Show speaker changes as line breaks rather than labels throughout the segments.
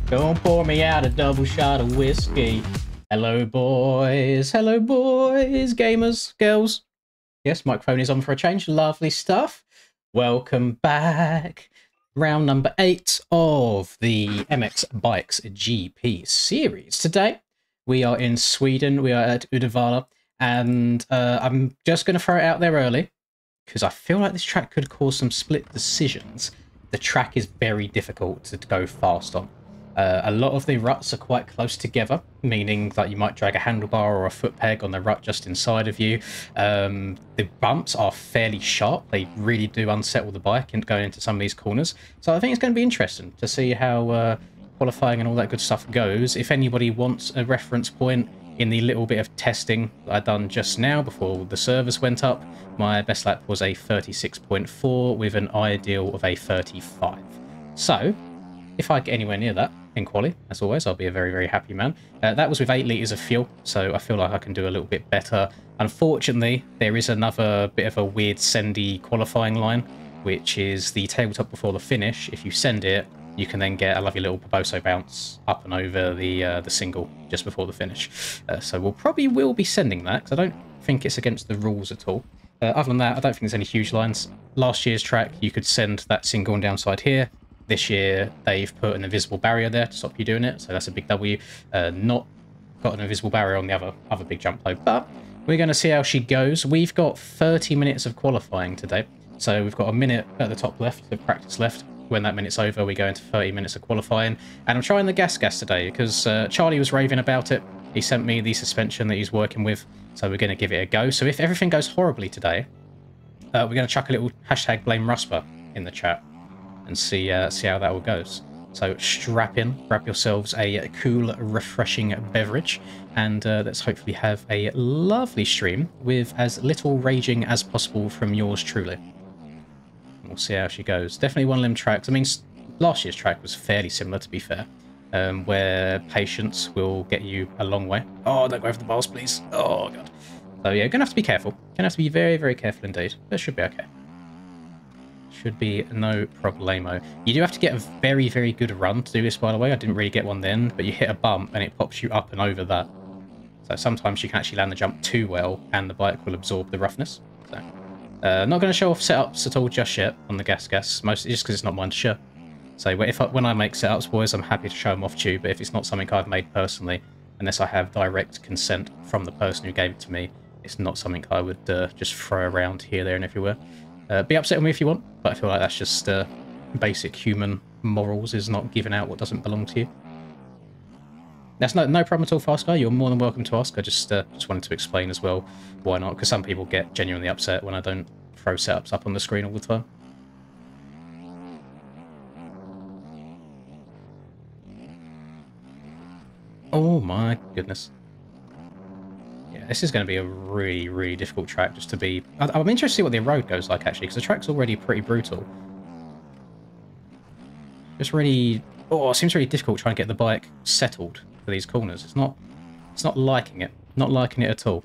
Don't pour me out a double shot of whiskey. Hello, boys. Hello, boys. Gamers, girls. Yes, microphone is on for a change. Lovely stuff. Welcome back. Round number 8 of the MXBGP series. Today, we are in Sweden. We are at Uddevalla. And I'm just going to throw it out there early, because I feel like this track could cause some split decisions. The track is very difficult to go fast on. A lot of the ruts are quite close together, meaning that you might drag a handlebar or a foot peg on the rut just inside of you. The bumps are fairly sharp. They really do unsettle the bike and going into some of these corners. So I think it's going to be interesting to see how qualifying and all that good stuff goes. If anybody wants a reference point in the little bit of testing that I'd done just now before the servers went up, my best lap was a 36.4 with an ideal of a 35. So if I get anywhere near that in quali, as always, I'll be a very, very happy man. That was with 8 litres of fuel, so I feel like I can do a little bit better. Unfortunately, there is another bit of a weird sendy qualifying line, which is the tabletop before the finish. If you send it, you can then get a lovely little Barboso bounce up and over the single just before the finish. So we'll probably will be sending that, because I don't think it's against the rules at all. Other than that, I don't think there's any huge lines. Last year's track, you could send that single on downside here. This year, they've put an invisible barrier there to stop you doing it, so that's a big W. Not got an invisible barrier on the other big jump load, but we're going to see how she goes. We've got 30 minutes of qualifying today, so we've got a minute at the top left of practice left. When that minute's over, we go into 30 minutes of qualifying, and I'm trying the gas today because Charlie was raving about it. He sent me the suspension that he's working with, so we're going to give it a go. So if everything goes horribly today, we're going to chuck a little hashtag blame Rusper in the chat and see how that all goes. So strap in, grab yourselves a cool, refreshing beverage, and let's hopefully have a lovely stream with as little raging as possible from yours truly. We'll see how she goes. Definitely one of them tracks. I mean, last year's track was fairly similar, to be fair, where patience will get you a long way. Oh, don't go over the bars, please. Oh, God. So, yeah, going to have to be careful. Going to have to be very, very careful indeed. But it should be okay. Should be no problemo. You do have to get a very, very good run to do this, by the way. I didn't really get one then, but you hit a bump and it pops you up and over that. So sometimes you can actually land the jump too well and the bike will absorb the roughness. So, not going to show off setups at all just yet on the gas, mostly just because it's not mine to share. So when I make setups, boys, I'm happy to show them off to you, but if it's not something I've made personally, unless I have direct consent from the person who gave it to me, it's not something I would just throw around here, there, and everywhere. Be upset with me if you want, but I feel like that's just basic human morals, is not giving out what doesn't belong to you. That's no problem at all, Fast Guy. You're more than welcome to ask. I just wanted to explain as well why not, because some people get genuinely upset when I don't throw setups up on the screen all the time. Oh my goodness. Yeah, this is going to be a really, really difficult track just to be... I'm interested to see what the road goes like, actually, because the track's already pretty brutal. Just really... Oh, it seems really difficult trying to get the bike settled for these corners. It's not liking it. Not liking it at all.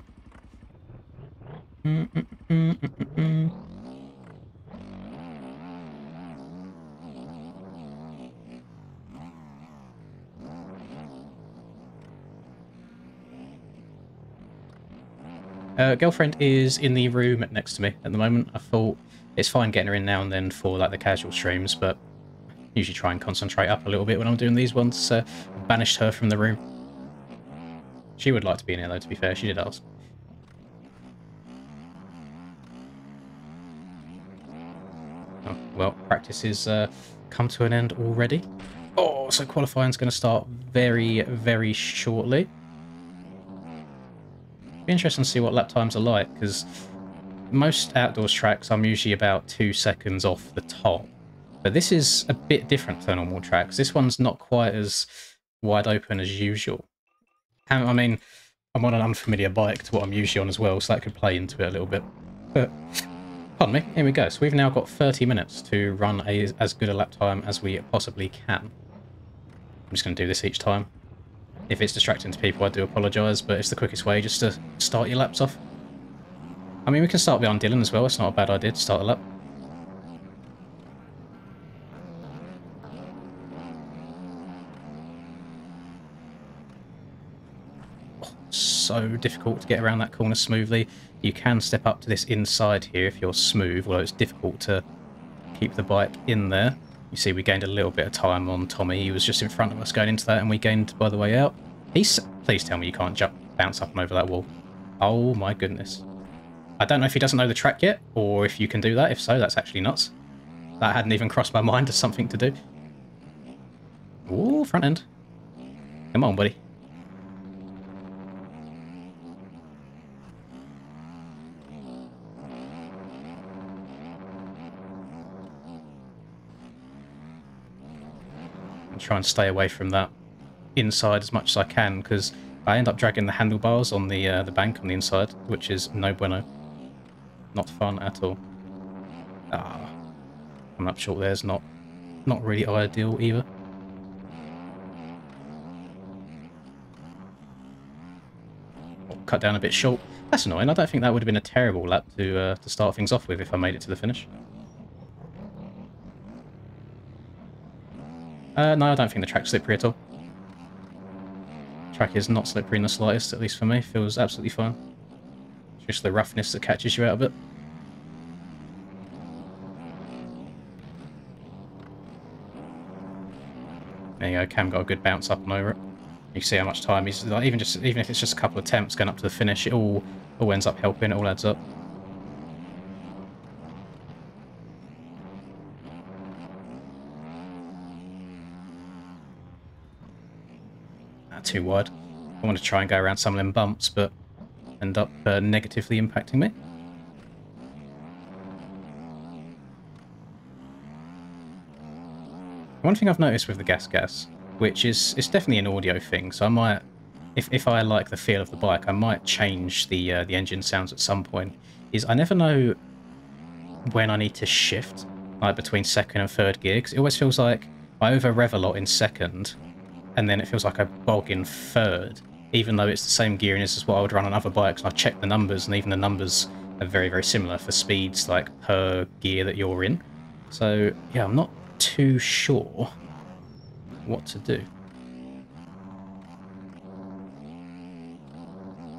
Girlfriend is in the room next to me at the moment. I thought it's fine getting her in now and then for like the casual streams, but usually try and concentrate up a little bit when I'm doing these ones. Banished her from the room. She would like to be in here though, to be fair. She did ask. Oh, well, practice is come to an end already. Oh, so qualifying's going to start very, very shortly. Be interesting to see what lap times are like, because most outdoors tracks I'm usually about 2 seconds off the top. But this is a bit different to normal tracks. This one's not quite as wide open as usual. I mean, I'm on an unfamiliar bike to what I'm usually on as well, so that could play into it a little bit. But, pardon me, here we go. So we've now got 30 minutes to run as good a lap time as we possibly can. I'm just going to do this each time. If it's distracting to people, I do apologise, but it's the quickest way just to start your laps off. I mean, we can start behind Dylan as well. It's not a bad idea to start a lap. so difficult to get around that corner smoothly. You can step up to this inside here if you're smooth, although it's difficult to keep the bike in there. You see we gained a little bit of time on Tommy. He was just in front of us going into that, and we gained by the way out. Please tell me you can't bounce up and over that wall. Oh my goodness. I don't know if he doesn't know the track yet, or if you can do that. If so, that's actually nuts. That hadn't even crossed my mind as something to do. Ooh, front end. Come on, buddy. Try and stay away from that inside as much as I can, because I end up dragging the handlebars on the bank on the inside, which is no bueno. Not fun at all. Coming up short there's not really ideal either. Cut down a bit short. That's annoying. I don't think that would have been a terrible lap to start things off with if I made it to the finish. No, I don't think the track's slippery at all. The track is not slippery in the slightest, at least for me. Feels absolutely fine. It's just the roughness that catches you out of it. There you go, Cam got a good bounce up and over it. You see how much time he's like, even if it's just a couple of attempts going up to the finish, it all ends up helping, it all adds up. Too wide. I want to try and go around some of them bumps, but end up negatively impacting me. One thing I've noticed with the gas, which is it's definitely an audio thing, so I might, if I like the feel of the bike, I might change the engine sounds at some point, is I never know when I need to shift, like between second and third gear, because it always feels like I over rev a lot in second, and then it feels like I bog in third, even though it's the same gearing as what I would run on other bikes. And I've checked the numbers, and even the numbers are very, very similar for speeds, like per gear that you're in. So yeah, I'm not too sure what to do.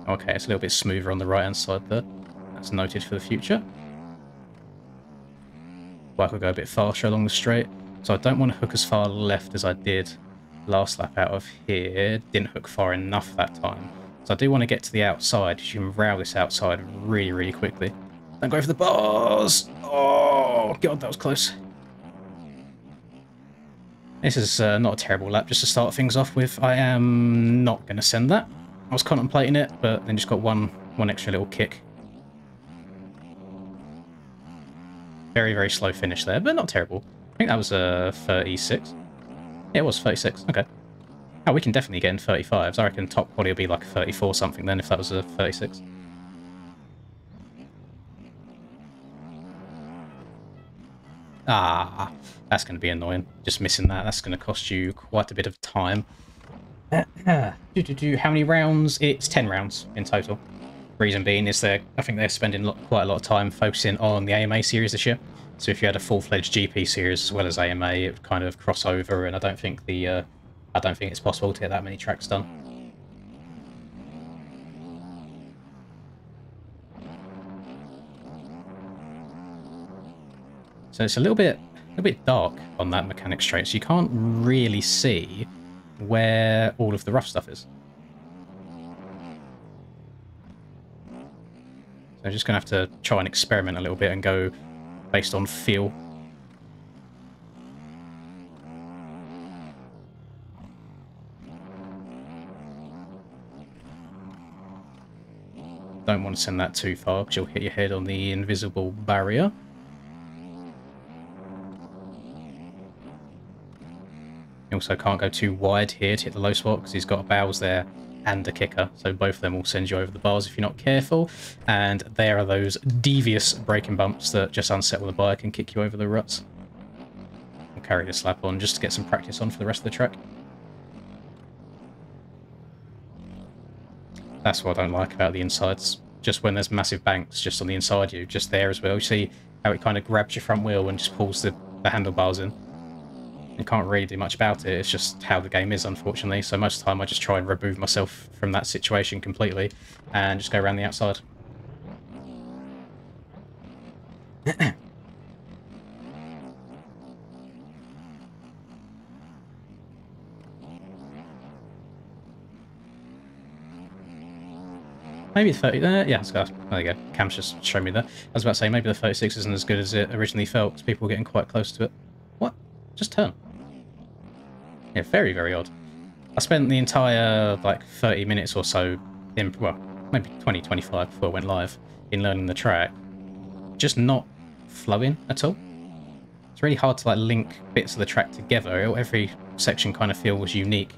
Okay, it's a little bit smoother on the right-hand side there. That's noted for the future. Bike will go a bit faster along the straight, so I don't want to hook as far left as I did last lap out of here. Didn't hook far enough that time, so I do want to get to the outside, because you can rail this outside really, really quickly. Don't go for the bars! Oh god, that was close. This is not a terrible lap just to start things off with. I am not going to send that. I was contemplating it, but then just got one extra little kick. Very, very slow finish there, but not terrible. I think that was a 36. Yeah, it was 36. Okay. Oh, we can definitely get in 35s. I reckon top quality will be like a 34 something then if that was a 36. Ah, that's going to be annoying. Just missing that. That's going to cost you quite a bit of time. How many rounds? It's 10 rounds in total. Reason being is I think they're spending quite a lot of time focusing on the AMA series this year. So if you had a full-fledged GP series as well as AMA, it would kind of cross over, and I don't think it's possible to get that many tracks done. So it's a little bit dark on that mechanic straight, so you can't really see where all of the rough stuff is. So I'm just going to have to try and experiment a little bit and go based on feel. Don't want to send that too far because you'll hit your head on the invisible barrier. You also can't go too wide here to hit the low spot because he's got a bows there and a kicker, so both of them will send you over the bars if you're not careful, and there are those devious braking bumps that just unsettle the bike and kick you over the ruts. I'll carry this lap on just to get some practice on for the rest of the track. That's what I don't like about the insides, just when there's massive banks just on the inside you, just there as well. You see how it kind of grabs your front wheel and just pulls the handlebars in. You can't really do much about it. It's just how the game is, unfortunately. So most of the time I just try and remove myself from that situation completely and just go around the outside. Maybe the 30... yeah, there you go. Cam's just showed me that. I was about to say, maybe the 36 isn't as good as it originally felt, because people were getting quite close to it. What? Just turn. Yeah, very, very odd. I spent the entire, like, 30 minutes or so, in, well, maybe 20, 25 before I went live, in learning the track, just not flowing at all. It's really hard to, like, link bits of the track together. Every section kind of feels unique.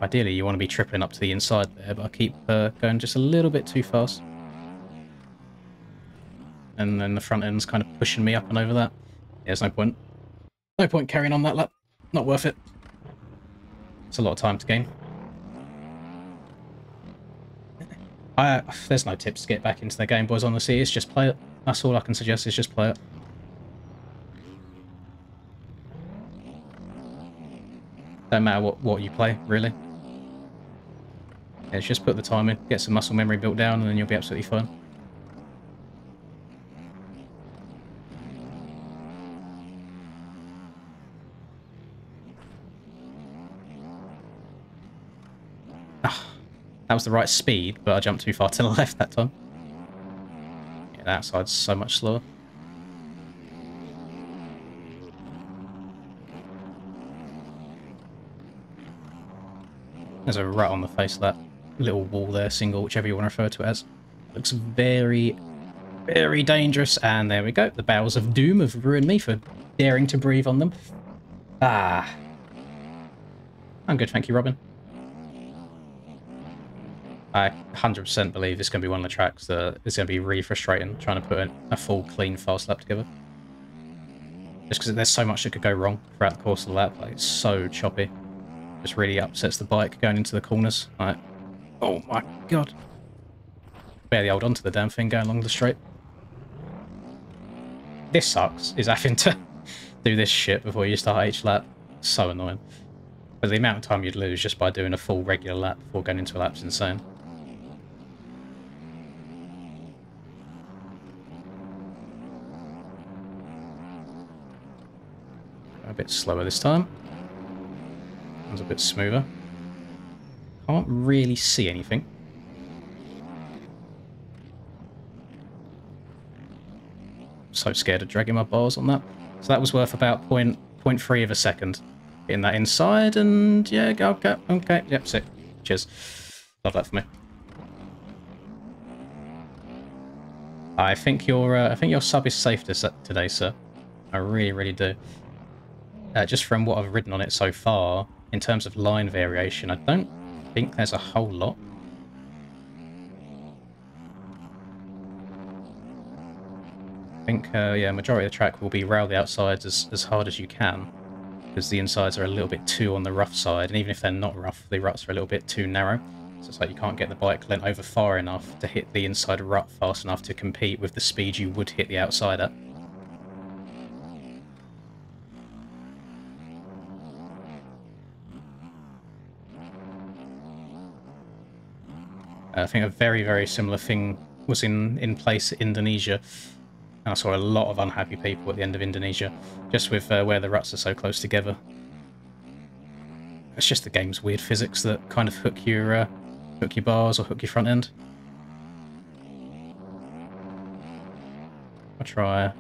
Ideally, you want to be tripling up to the inside there, but I keep going just a little bit too fast. And then the front end's kind of pushing me up and over that. Yeah, there's no point. No point carrying on that lap. Not worth it. It's a lot of time to gain. There's no tips to get back into the game, boys, honestly. It's just play it. That's all I can suggest, is just play it. Don't matter what you play, really. Yeah, just put the time in, get some muscle memory built down, and then you'll be absolutely fine. That was the right speed, but I jumped too far to the left that time. Yeah, that side's so much slower. There's a rut on the face of that little wall there, single, whichever you want to refer to it as. Looks very, very dangerous. And there we go. The bowels of doom have ruined me for daring to breathe on them. Ah. I'm good, thank you, Robin. I 100% believe it's going to be one of the tracks that is going to be really frustrating, trying to put a full, clean, fast lap together. Just because there's so much that could go wrong throughout the course of the lap. Like, it's so choppy. Just really upsets the bike going into the corners. Like, oh my god. Barely hold onto the damn thing going along the straight. This sucks, is having to do this shit before you start each lap. So annoying. But the amount of time you'd lose just by doing a full regular lap before going into a lap is insane. A bit slower this time. That was a bit smoother. Can't really see anything. So scared of dragging my bars on that. So that was worth about 0.3 of a second. Getting that inside, and yeah, okay, yep, sick. Cheers. Love that for me. I think your sub is safe today, sir. I really, really do. Just from what I've ridden on it so far, in terms of line variation, I don't think there's a whole lot. I think, yeah, majority of the track will be rail the outsides as hard as you can, because the insides are a little bit too on the rough side, and even if they're not rough, the ruts are a little bit too narrow. So it's like you can't get the bike lent over far enough to hit the inside rut fast enough to compete with the speed you would hit the outside at. I think a very, very similar thing was in place in Indonesia. And I saw a lot of unhappy people at the end of Indonesia, just with where the ruts are so close together. It's just the game's weird physics that kind of hook your bars or hook your front end. I'll try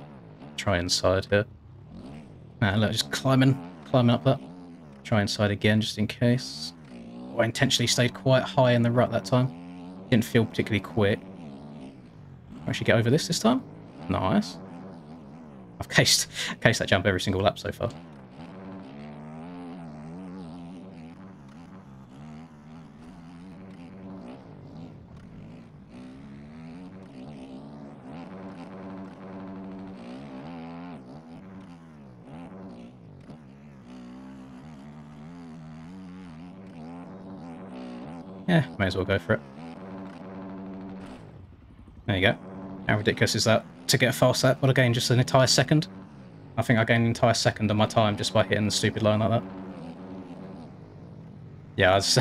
inside here. Look, just climbing up that. Try inside again, just in case. Oh, I intentionally stayed quite high in the rut that time. Didn't feel particularly quick. Actually get over this time. Nice. I've cased that jump every single lap so far. Yeah, may as well go for it. There you go. How ridiculous is that? To get a fast lap, but I gained just an entire second. I think I gained an entire second of my time just by hitting the stupid line like that. Yeah, I was...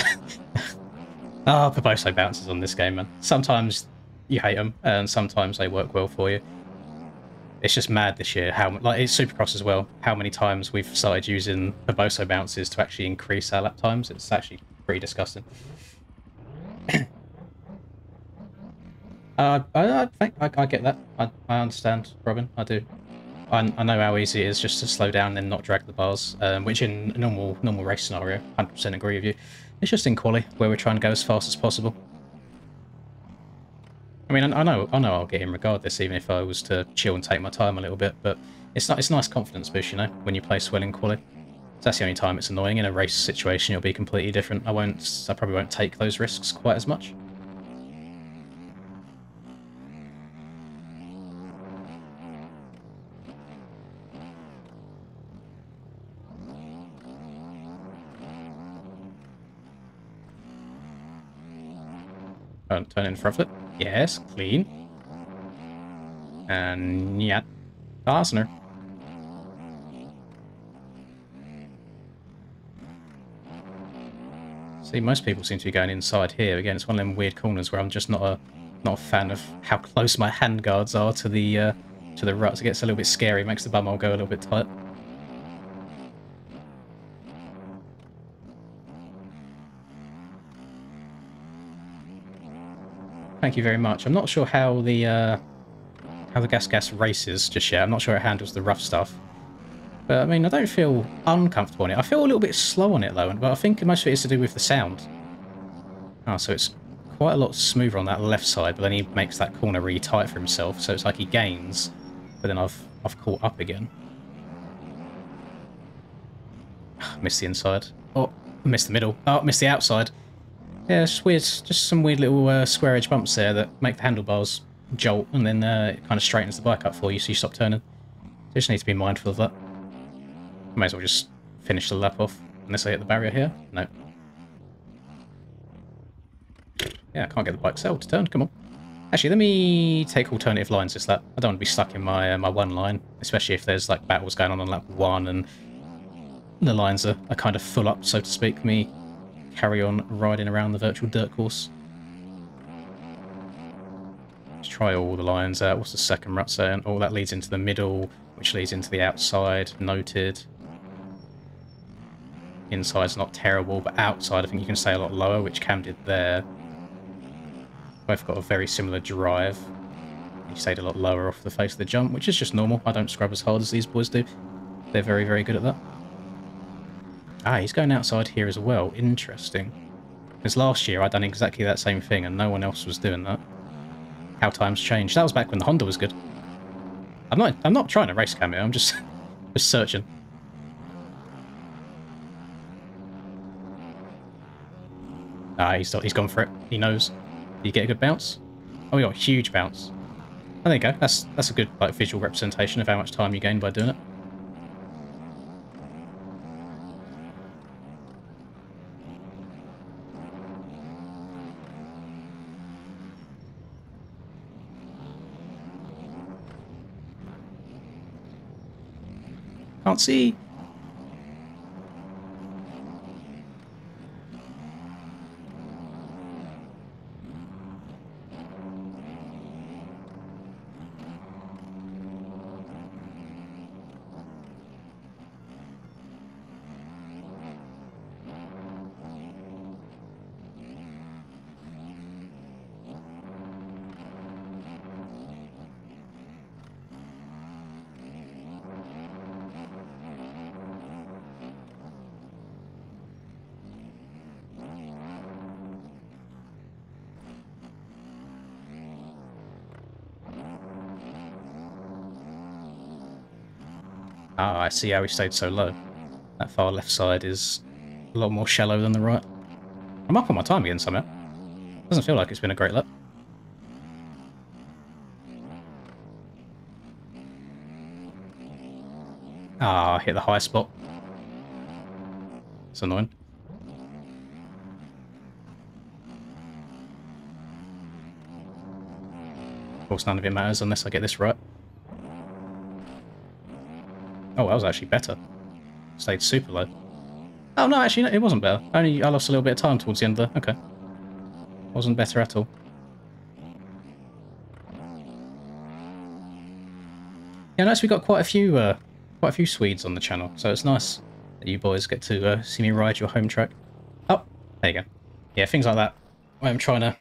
Ah, Barboso bounces on this game, man. Sometimes you hate them, and sometimes they work well for you. It's just mad this year how, like, it's Supercross as well, how many times we've started using Barboso bounces to actually increase our lap times. It's actually pretty disgusting. I think I get that. I understand, Robin. I do. I know how easy it is just to slow down and not drag the bars, which in a normal race scenario, 100% agree with you. It's just in quali where we're trying to go as fast as possible. I mean, I know I'll get in regardless, even if I was to chill and take my time a little bit. But it's not. It's a nice confidence boost, you know, when you play well in quali. So that's the only time it's annoying. In a race situation, it'll be completely different. I probably won't take those risks quite as much. Turn in front of it. Yes, clean. And yeah, fastener. See, most people seem to be going inside here. Again, it's one of them weird corners where I'm just not a fan of how close my handguards are to the ruts. It gets a little bit scary. It makes the bumhole go a little bit tight. Thank you very much. I'm not sure how the gas races just yet. I'm not sure it handles the rough stuff. But I mean, I don't feel uncomfortable on it. I feel a little bit slow on it though, but I think most of it is to do with the sound. Oh, so it's quite a lot smoother on that left side, but then he makes that corner really tight for himself. So it's like he gains, but then I've caught up again. Missed the inside. Oh, missed the middle. Oh, missed the outside. Yeah, it's weird. Just some weird little square edge bumps there that make the handlebars jolt, and then it kind of straightens the bike up for you, so you stop turning. So you just need to be mindful of that. May as well just finish the lap off, unless I hit the barrier here. No. Yeah, I can't get the bike cell to turn. Come on. Actually, let me take alternative lines this lap. I don't want to be stuck in my my one line, especially if there's like battles going on lap 1 and the lines are kind of full up, so to speak. Let me carry on riding around the virtual dirt course. Let's try all the lines out. What's the second rut saying? Oh, that leads into the middle, which leads into the outside. Noted. Inside's not terrible, but outside I think you can stay a lot lower, which Cam did there. Both got a very similar drive. He stayed a lot lower off the face of the jump, which is just normal. I don't scrub as hard as these boys do. They're very, very good at that. Ah, he's going outside here as well. Interesting. Because last year I'd done exactly that same thing and no one else was doing that. How times changed. That was back when the Honda was good. I'm not trying to race Cam here, I'm just searching. Ah, he's gone for it. He knows. Did you get a good bounce? Oh, we got a huge bounce. Oh, there you go. That's a good like visual representation of how much time you gain by doing it. Can't see. Ah, I see how he stayed so low. That far left side is a lot more shallow than the right. I'm up on my time again somehow. Doesn't feel like it's been a great lap. Ah, hit the high spot. It's annoying. Of course, none of it matters unless I get this right. Oh, that was actually better. Stayed super low. Oh, no, actually, no, it wasn't better. Only I lost a little bit of time towards the end of the... Okay. Wasn't better at all. Yeah, notice we got quite a few Swedes on the channel, so it's nice that you boys get to see me ride your home track. Oh, there you go. Yeah, things like that. I'm trying to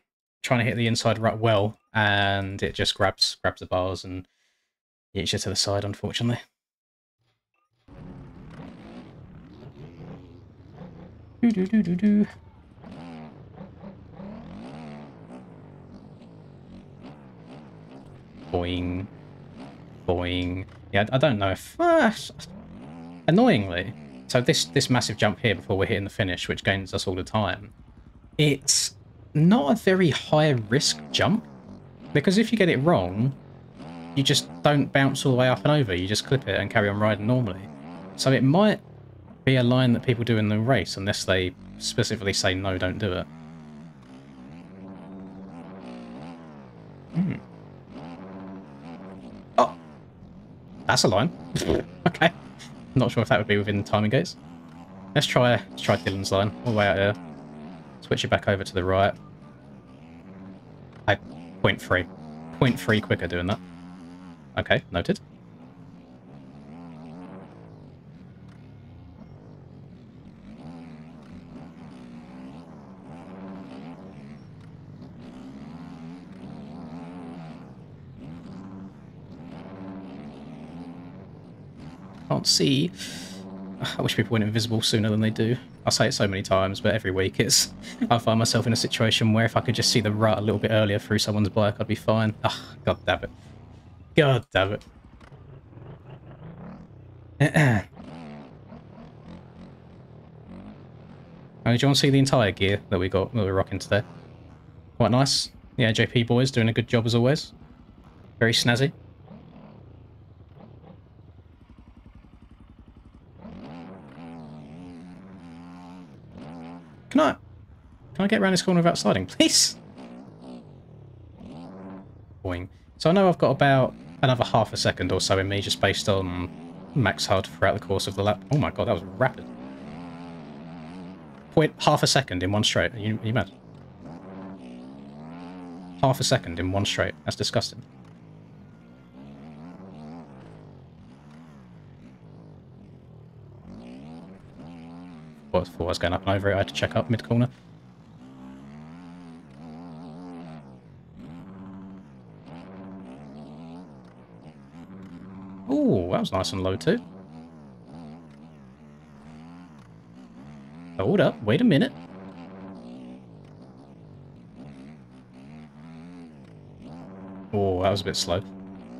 hit the inside rut well, and it just grabs the bars and yeets you to the side, unfortunately. Do. Boing. Boing. Yeah, I don't know if... annoyingly, so this massive jump here before we're hitting the finish, which gains us all the time, it's not a very high-risk jump, because if you get it wrong, you just don't bounce all the way up and over, you just clip it and carry on riding normally. So it might be a line that people do in the race, unless they specifically say, no, don't do it. Oh! That's a line. Okay. Not sure if that would be within the timing gates. Let's try Dylan's line, all the way out here. Switch it back over to the right. 0.3. 0.3 quicker doing that. Okay, noted. Can't see. I wish people went invisible sooner than they do. I say it so many times, but every week I find myself in a situation where if I could just see the rut a little bit earlier through someone's bike, I'd be fine. Ah, oh, god damn it. God damn it. Oh, did you want to see the entire gear that we're rocking today? Quite nice. Yeah, JP boys doing a good job as always. Very snazzy. Can I get around this corner without sliding, please? Boing. So I know I've got about another half a second or so in me just based on max hard throughout the course of the lap. Oh my god, that was rapid. Half a second in one straight. Are you mad? Half a second in one straight. That's disgusting. Before I was going up and over it, I had to check up mid-corner. Ooh, that was nice and low too. Hold up, wait a minute. Oh, that was a bit slow.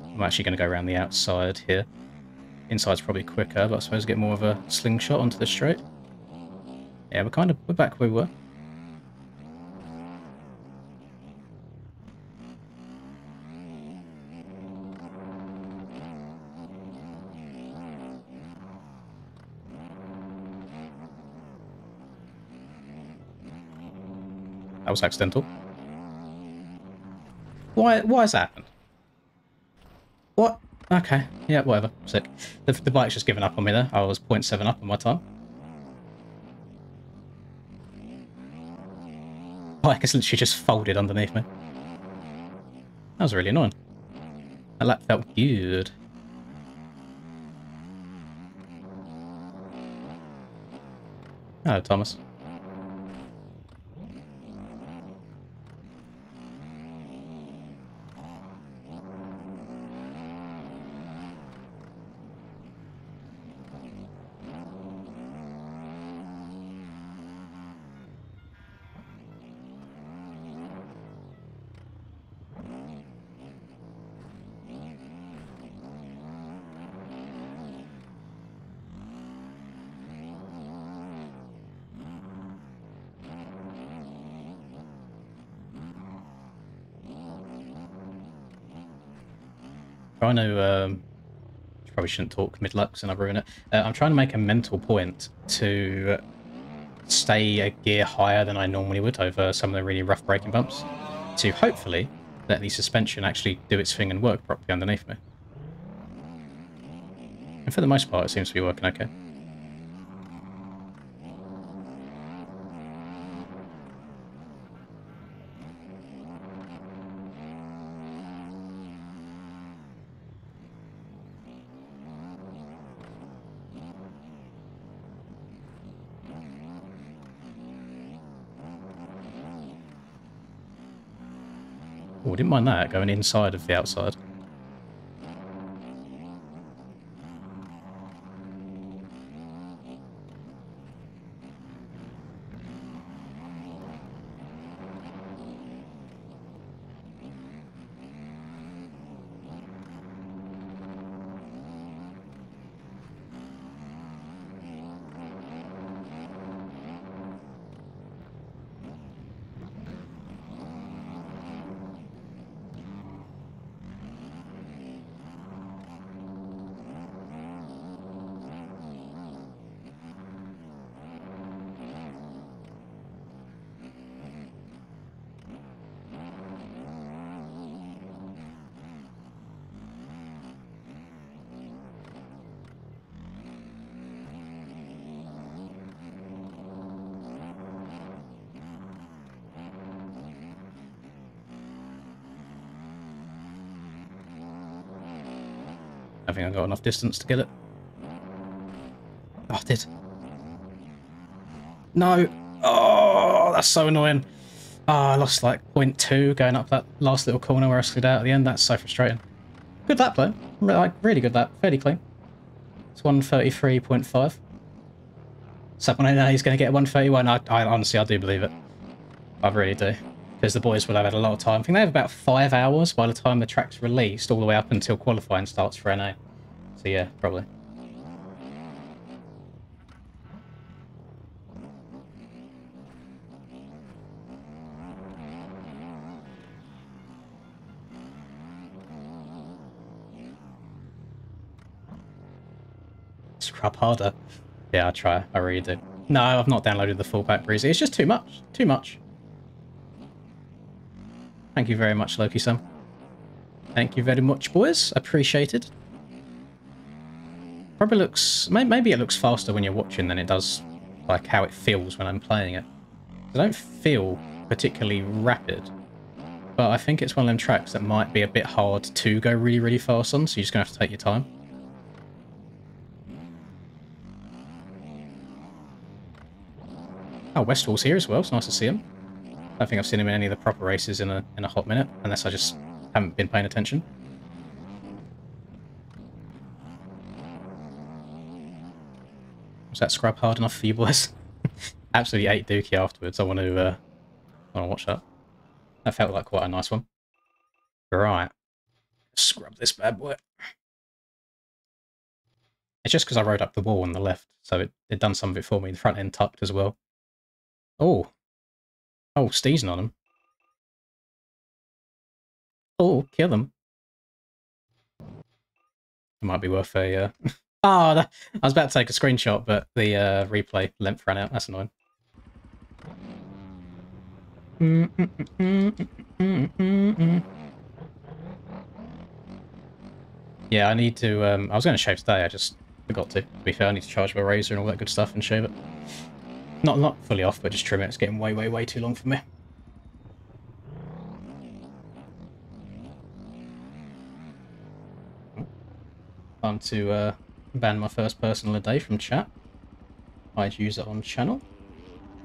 I'm actually going to go around the outside here. Inside's probably quicker, but I suppose get more of a slingshot onto the straight. Yeah, we're back where we were. That was accidental. Why has that happened? What? Okay, yeah, whatever. Sick. The bike's just given up on me there. I was 0.7 up on my time. Bike has literally just folded underneath me. That was really annoying. That lap felt good. Hello, Thomas. Trying to, probably shouldn't talk mid-lux and I ruin it. I'm trying to make a mental point to stay a gear higher than I normally would over some of the really rough braking bumps, to hopefully let the suspension actually do its thing and work properly underneath me. And for the most part, it seems to be working okay. Oh, didn't mind that, going inside of the outside. I think I got enough distance to get it. Oh, I did. No. Oh, that's so annoying. Oh, I lost like 0.2 going up that last little corner where I slid out at the end. That's so frustrating. Good lap though. Like, really good lap. Fairly clean. It's 133.5. Sub 189 is going to get 131. I honestly, I do believe it. I really do. Because the boys will have had a lot of time. I think they have about 5 hours by the time the track's released, all the way up until qualifying starts for NA. So yeah, probably. Scrub harder. Yeah, I try. I really do. No, I've not downloaded the full pack breezy. It's just too much. Too much. Thank you very much, Loki-san. Thank you very much, boys. Appreciated. Probably looks... Maybe it looks faster when you're watching than it does, like, how it feels when I'm playing it. I don't feel particularly rapid, but I think it's one of them tracks that might be a bit hard to go really, really fast on, so you're just going to have to take your time. Oh, Westfall's here as well. It's nice to see him. I don't think I've seen him in any of the proper races in a hot minute, unless I just haven't been paying attention. Was that scrub hard enough for you boys? Absolutely ate Dookie afterwards. I want to watch that. That felt like quite a nice one. Right. Scrub this bad boy. It's just because I rode up the wall on the left, so it done some of it for me. The front end tucked as well. Oh. Oh, Steezing on him. Oh, kill them. It might be worth a... Oh, I was about to take a screenshot, but the replay length ran out. That's annoying. Yeah, I need to... I was going to shave today, I just forgot to. To be fair, I need to charge my razor and all that good stuff and shave it. Not fully off, but just trim it. It's getting way, way, way too long for me. Time to ban my first person of the day from chat. I'd use it on channel.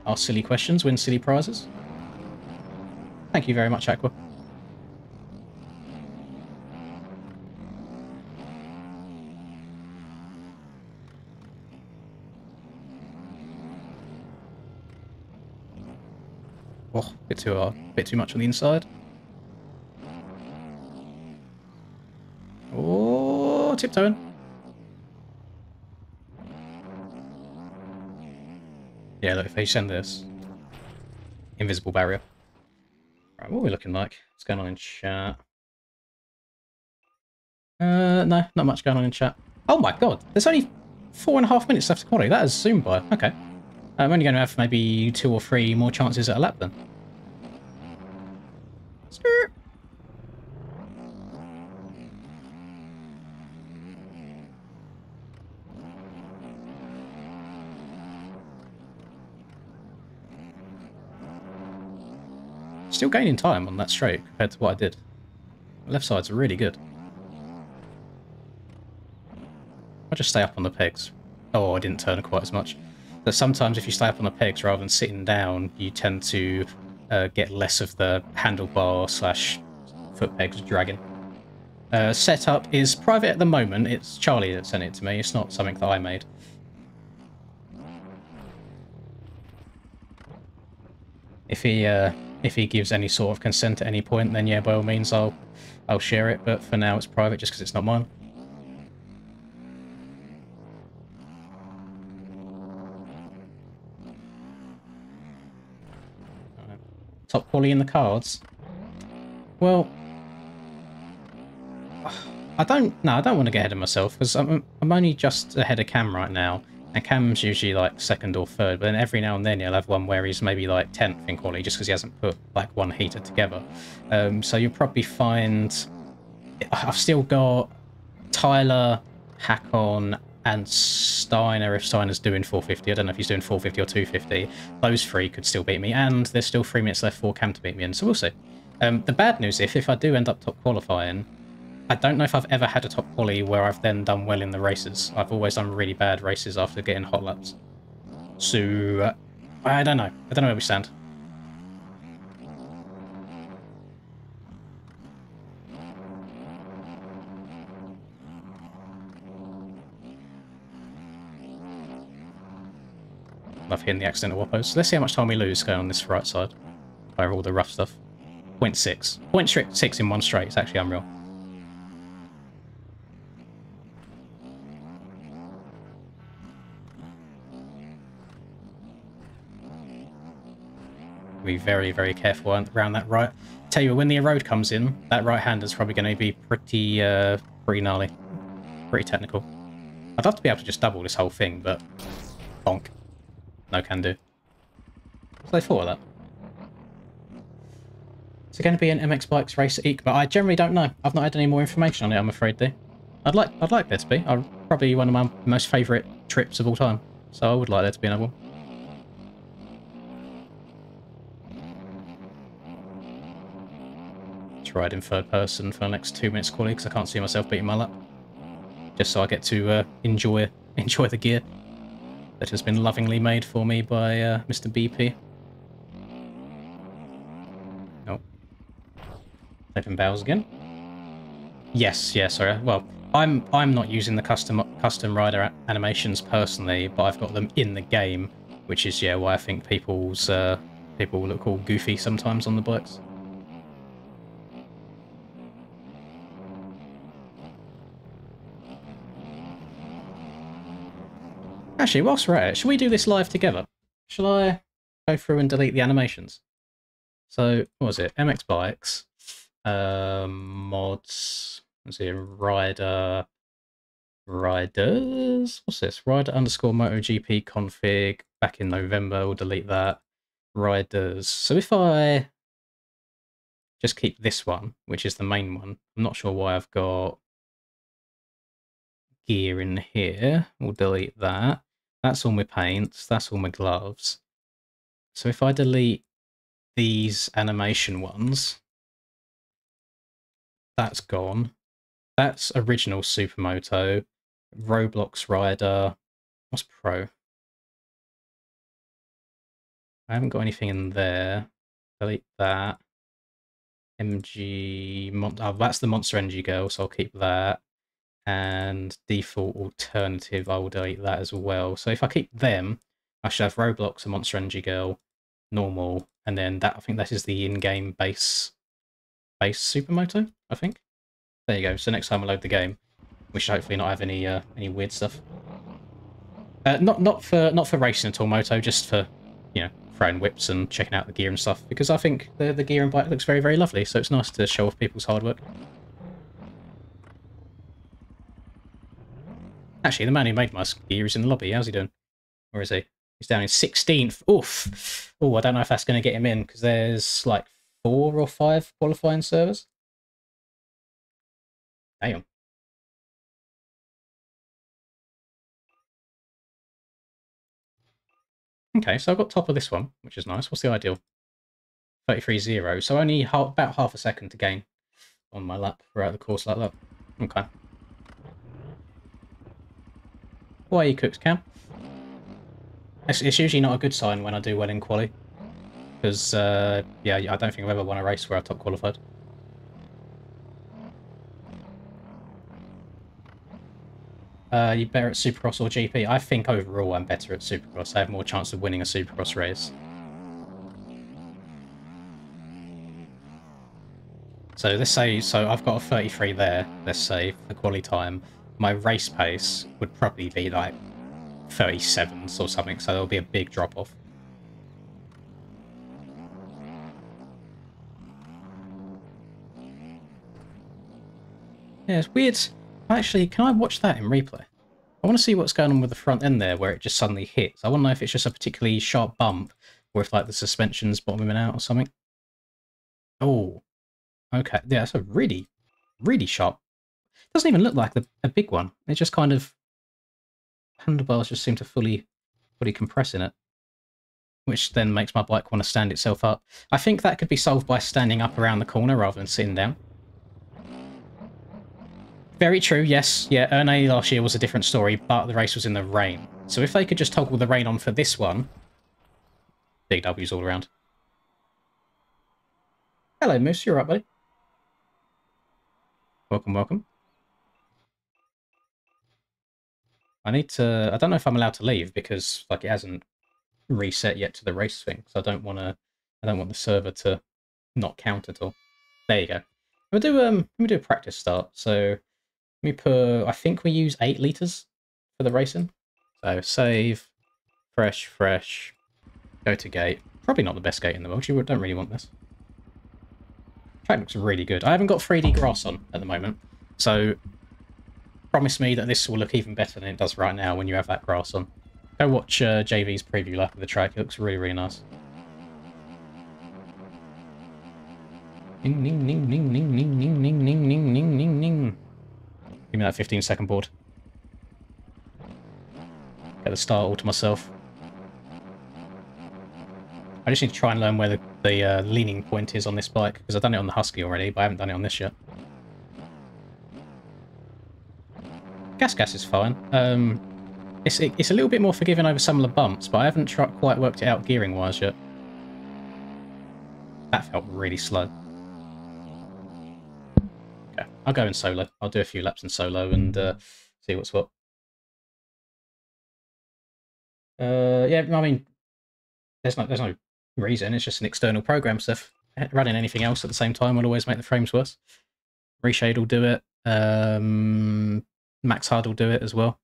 Ask silly questions, win silly prizes. Thank you very much, Aqua. Oh, a bit too hard. A bit too much on the inside. Oh, tiptoeing. Yeah, look, if they send this. Invisible barrier. Right, what are we looking like? What's going on in chat? No, not much going on in chat. Oh my god, there's only 4.5 minutes left to qualify. That is zoomed by. Okay. I'm only going to have maybe 2 or 3 more chances at a lap then. Skirt. Still gaining time on that straight compared to what I did. The left side's really good. I'll just stay up on the pegs. Oh, I didn't turn quite as much. But sometimes if you stay up on the pegs rather than sitting down, you tend to get less of the handlebar slash foot pegs dragging. Setup is private at the moment. It's Charlie that sent it to me. It's not something that I made. If he gives any sort of consent at any point, then yeah, by all means, I'll share it. But for now, it's private just because it's not mine. Top quality in the cards. Well, I don't want to get ahead of myself because I'm only just ahead of Cam right now, and Cam's usually like second or third, but then every now and then you'll have one where he's maybe like 10th in quality just because he hasn't put like one heater together. So you'll probably find I've still got Tyler, Hackon, and Steiner if Steiner's doing 450. I don't know if he's doing 450 or 250. Those three could still beat me, and there's still 3 minutes left for Cam to beat me in, so we'll see. The bad news, if I do end up top qualifying, I don't know if I've ever had a top quali where I've then done well in the races. I've always done really bad races after getting hot laps. So, I don't know. I don't know where we stand. Love hitting the accidental wappos. So let's see how much time we lose going on this right side. Over all the rough stuff. 0.6. 0.6 in one straight. It's actually unreal. Be very, very careful around that right. Tell you, when the road comes in, that right-hander's probably going to be pretty gnarly. Pretty technical. I'd love to be able to just double this whole thing, but bonk. No can do. So I thought of that. Is it going to be an MX Bikes race at EECMA? I generally don't know. I've not had any more information on it, I'm afraid, though. I'd like there to be. Probably one of my most favourite trips of all time. So I would like there to be another one. Just ride in third person for the next 2 minutes quality because I can't see myself beating my lap. Just so I get to enjoy the gear that has been lovingly made for me by Mr. BP. Oh. Open barrels again. Yes, yeah, sorry. Well, I'm not using the custom rider animations personally, but I've got them in the game, which is yeah why I think people look all goofy sometimes on the bikes. Actually, whilst we're at it, should we do this live together? Shall I go through and delete the animations? So, what was it? MX Bikes, mods, let's see, riders, what's this? Rider underscore MotoGP config, back in November, we'll delete that. Riders. So if I just keep this one, which is the main one, I'm not sure why I've got gear in here, we'll delete that. That's all my paints, that's all my gloves. So if I delete these animation ones, that's gone. That's original Supermoto, Roblox Rider. What's Pro? I haven't got anything in there. Delete that. Oh, that's the Monster Energy Girl, so I'll keep that. And default alternative, I will delete that as well. So if I keep them, I should have Roblox, a Monster Energy Girl, normal, and then that I think that is the in-game base Supermoto, I think. There you go. So next time I load the game, we should hopefully not have any weird stuff. Not for racing at all, Moto, just for throwing whips and checking out the gear and stuff. Because I think the gear and bike looks very, very lovely. So it's nice to show off people's hard work. Actually, the man who made my gear is in the lobby. How's he doing? Where is he? He's down in 16th. Oof. Oh, I don't know if that's going to get him in because there's like 4 or 5 qualifying servers. Damn. Okay, so I've got top of this one, which is nice. What's the ideal? 33.0, so only about half a second to gain on my lap throughout the course like that. Okay. Why are you cooked, Cam? It's usually not a good sign when I do well in quali, because yeah, I don't think I've ever won a race where I top qualified. You better at Supercross or GP? I think overall I'm better at Supercross. I have more chance of winning a Supercross race. So let's say, so I've got a 33 there, let's say, for quali time. My race pace would probably be like 37s or something, so there'll be a big drop-off. Yeah, it's weird. Actually, can I watch that in replay? I want to see what's going on with the front end there, where it just suddenly hits. I want to know if it's just a particularly sharp bump, or if like the suspension's bottoming out or something. Oh, okay. Yeah, that's a really, really sharp. It doesn't even look like a big one. It just kind of handlebars just seem to fully compress in it, which then makes my bike want to stand itself up. I think that could be solved by standing up around the corner rather than sitting down. Very true, yes. Yeah, Erne last year was a different story, but the race was in the rain. So if they could just toggle the rain on for this one, big W's all around. Hello, Moose. You're right, buddy. Welcome, welcome. I need to... I don't know if I'm allowed to leave because, like, it hasn't reset yet to the race thing. So I don't want to... I don't want the server to not count at all. There you go. Let me do a practice start. So let me put... I think we use 8 litres for the racing. So save, fresh, go to gate. Probably not the best gate in the world. You don't really want this. Track looks really good. I haven't got 3D grass on at the moment, so promise me that this will look even better than it does right now when you have that grass on. Go watch JV's preview lap of the track. It looks really, really nice. Ning, ning, ning, ning, ning, ning, ning, ning, ning, ning, ning, ning, ning. Give me that 15-second board. Get the start all to myself. I just need to try and learn where the leaning point is on this bike, because I've done it on the Husky already, but I haven't done it on this yet. Gas is fine. It's a little bit more forgiving over some of the bumps, but I haven't quite worked it out gearing-wise yet. That felt really slow. Okay, I'll go in solo. I'll do a few laps in solo and see what's what. Yeah, I mean, there's no reason. It's just an external program stuff. Running anything else at the same time will always make the frames worse. Reshade will do it. Max Hard will do it as well.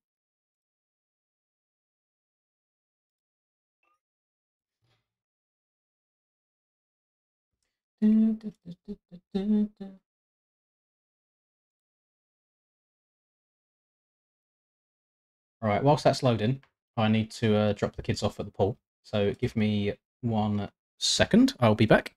Alright, whilst that's loading, I need to drop the kids off at the pool. So give me 1 second. I'll be back.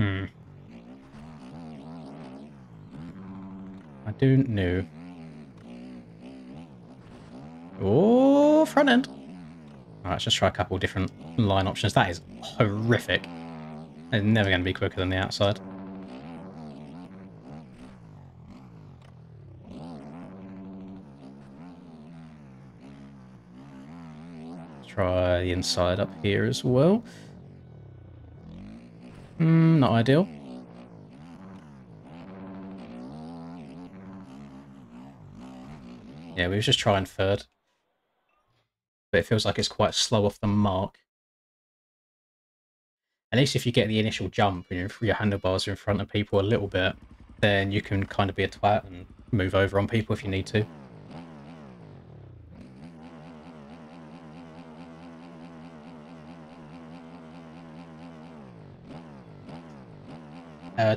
Hmm. I don't know. Oh, front end. Alright, let's just try a couple different line options. That is horrific. It's never going to be quicker than the outside. Let's try the inside up here as well. Not ideal. Yeah, we were just trying third. But it feels like it's quite slow off the mark. At least if you get the initial jump and your handlebars are in front of people a little bit, then you can kind of be a twat and move over on people if you need to.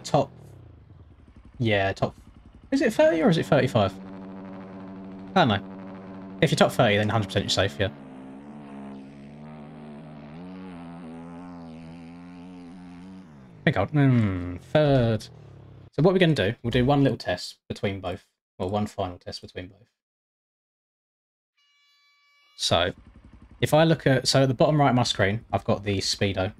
Top. Yeah, top. Is it 30 or is it 35? I don't know. If you're top 30, then 100% you're safe, yeah. I think I'll... third. So what we're going to do, we'll do one little test between both. Well, one final test between both. So, if I look at... So at the bottom right of my screen, I've got the speedo.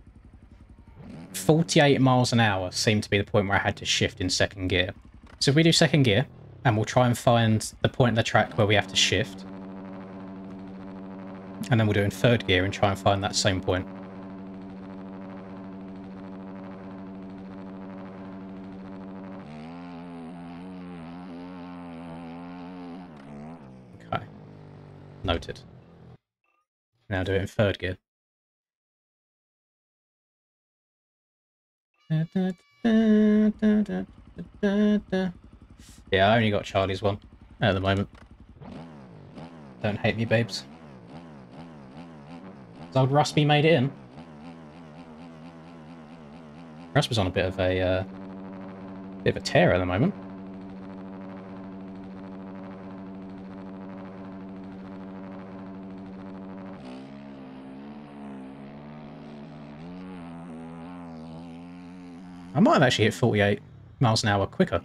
48 miles an hour seemed to be the point where I had to shift in second gear. So if we do second gear, and we'll try and find the point of the track where we have to shift. And then we'll do it in third gear and try and find that same point. Okay. Noted. Now do it in third gear. Yeah, I only got Charlie's one at the moment. Don't hate me, babes. Has old Rusby made it in? Rusby's on a bit of a tear at the moment. I might have actually hit 48 miles an hour quicker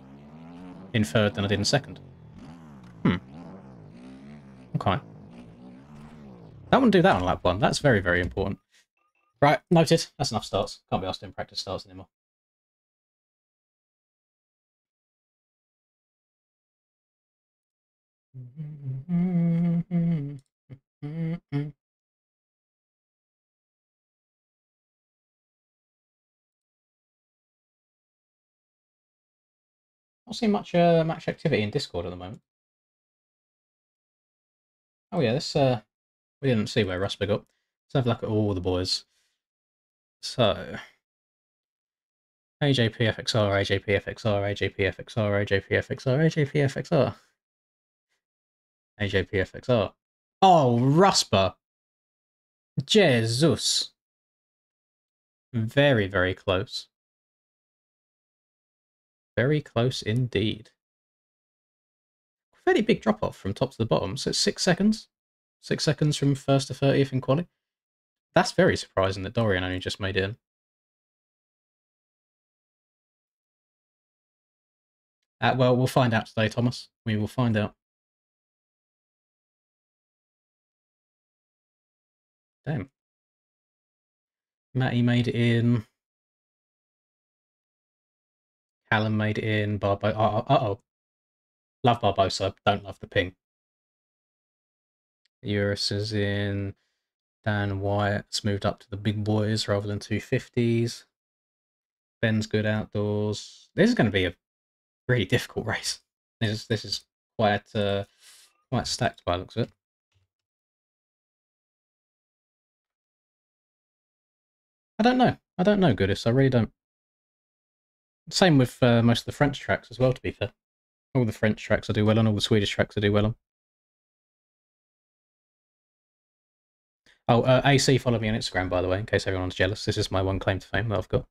in third than I did in second. Okay. That wouldn't do that on lap one. That's very, very important. Right, noted. That's enough starts. Can't be asked doing practice starts anymore. Not seeing much activity in Discord at the moment. Oh yeah, this we didn't see where Rusper got. Let's have a look at all the boys. So AJPFXR, AJPFXR, AJPFXR, AJPFXR, AJPFXR, AJPFXR. Oh, Rusper! Jesus! Very, very close. Very close indeed. Fairly big drop off from top to the bottom, so it's 6 seconds. 6 seconds from first to 30th in quali. That's very surprising that Dorian only just made it in. Well, we'll find out today, Thomas. We will find out. Damn. Matty made it in. Callum made it in. Uh-oh. Love Barbosa. Don't love the ping. Eurus is in. Dan Wyatt's moved up to the big boys rather than 250s. Ben's good outdoors. This is going to be a really difficult race. This is quite stacked by the looks of it. I don't know. I don't know, Goodis. I really don't. Same with most of the French tracks as well, to be fair. All the French tracks I do well on, all the Swedish tracks I do well on. Oh, AC followed me on Instagram, by the way, in case everyone's jealous. This is my one claim to fame that I've got.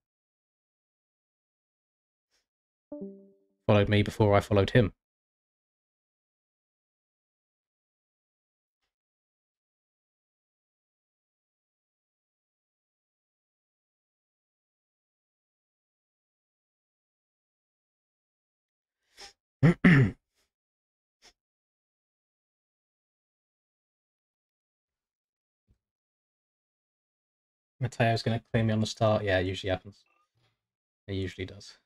Followed me before I followed him. Mateo's going to clear me on the start. Yeah, it usually happens. It usually does.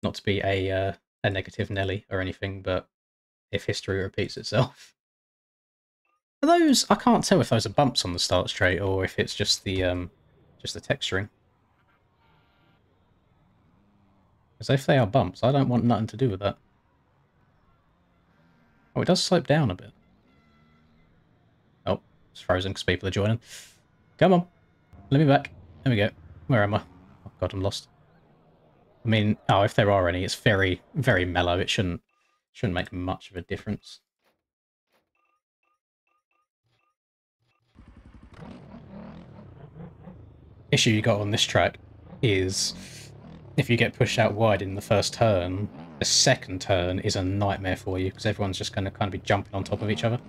Not to be a negative Nelly or anything, but if history repeats itself. Are those? I can't tell if those are bumps on the start straight or if it's just the texturing. Because if they are bumps, I don't want nothing to do with that. Oh, it does slope down a bit. Oh, it's frozen because people are joining. Come on, let me back. There we go. Where am I? Oh god, I'm lost. I mean, oh, if there are any, it's very, very mellow. It shouldn't make much of a difference. Issue you got on this track is if you get pushed out wide in the first turn, the second turn is a nightmare for you because everyone's just going to kind of be jumping on top of each other.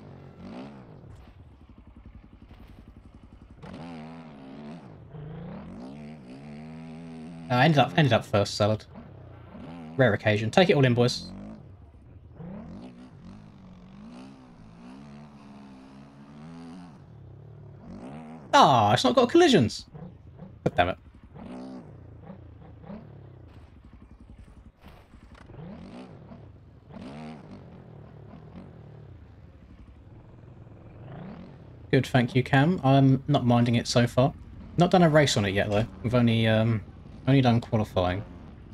I ended up first, Salad. Rare occasion. Take it all in, boys. Ah, it's not got collisions. God damn it. Good, thank you, Cam. I'm not minding it so far. Not done a race on it yet, though. We've only done qualifying,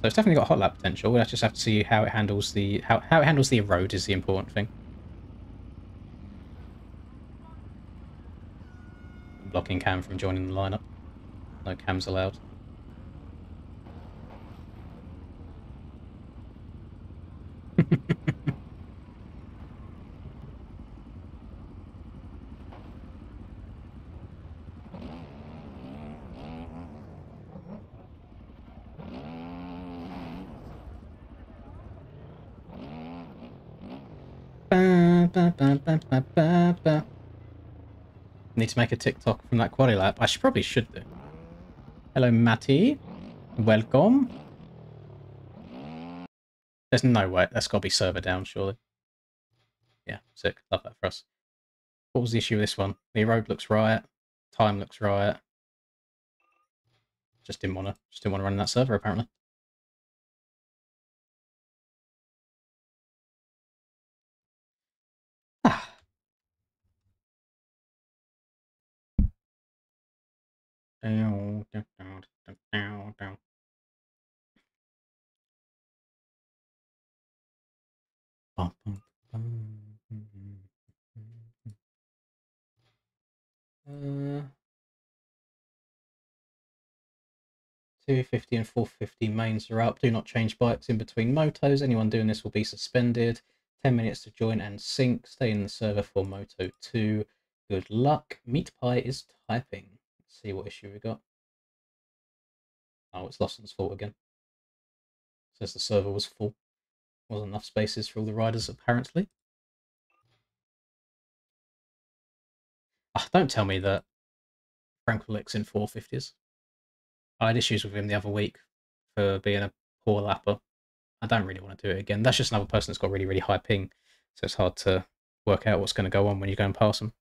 so it's definitely got hot lap potential. We'll just have to see how it handles the how it handles the road is the important thing. Blocking Cam from joining the lineup. No Cams allowed. Need to make a TikTok from that quali lap. Probably should do. Hello, Matty. Welcome. There's no way. That's got to be server down, surely. Yeah, sick. Love that for us. What was the issue with this one? The road looks right. Time looks right. Just didn't want to run that server, apparently. Ah. Uh, 250 and 450 mains are up. Do not change bikes in between motos. Anyone doing this will be suspended. 10 minutes to join and sync. Stay in the server for Moto 2. Good luck. Meat Pie is typing. Let's see what issue we got. Oh, it's Lawson's fault again. Says the server was full. Wasn't enough spaces for all the riders, apparently. Oh, don't tell me that Frank Lick's in 450s. I had issues with him the other week for being a poor lapper. I don't really want to do it again. That's just another person that's got really, really high ping, so it's hard to work out what's going to go on when you go and pass them.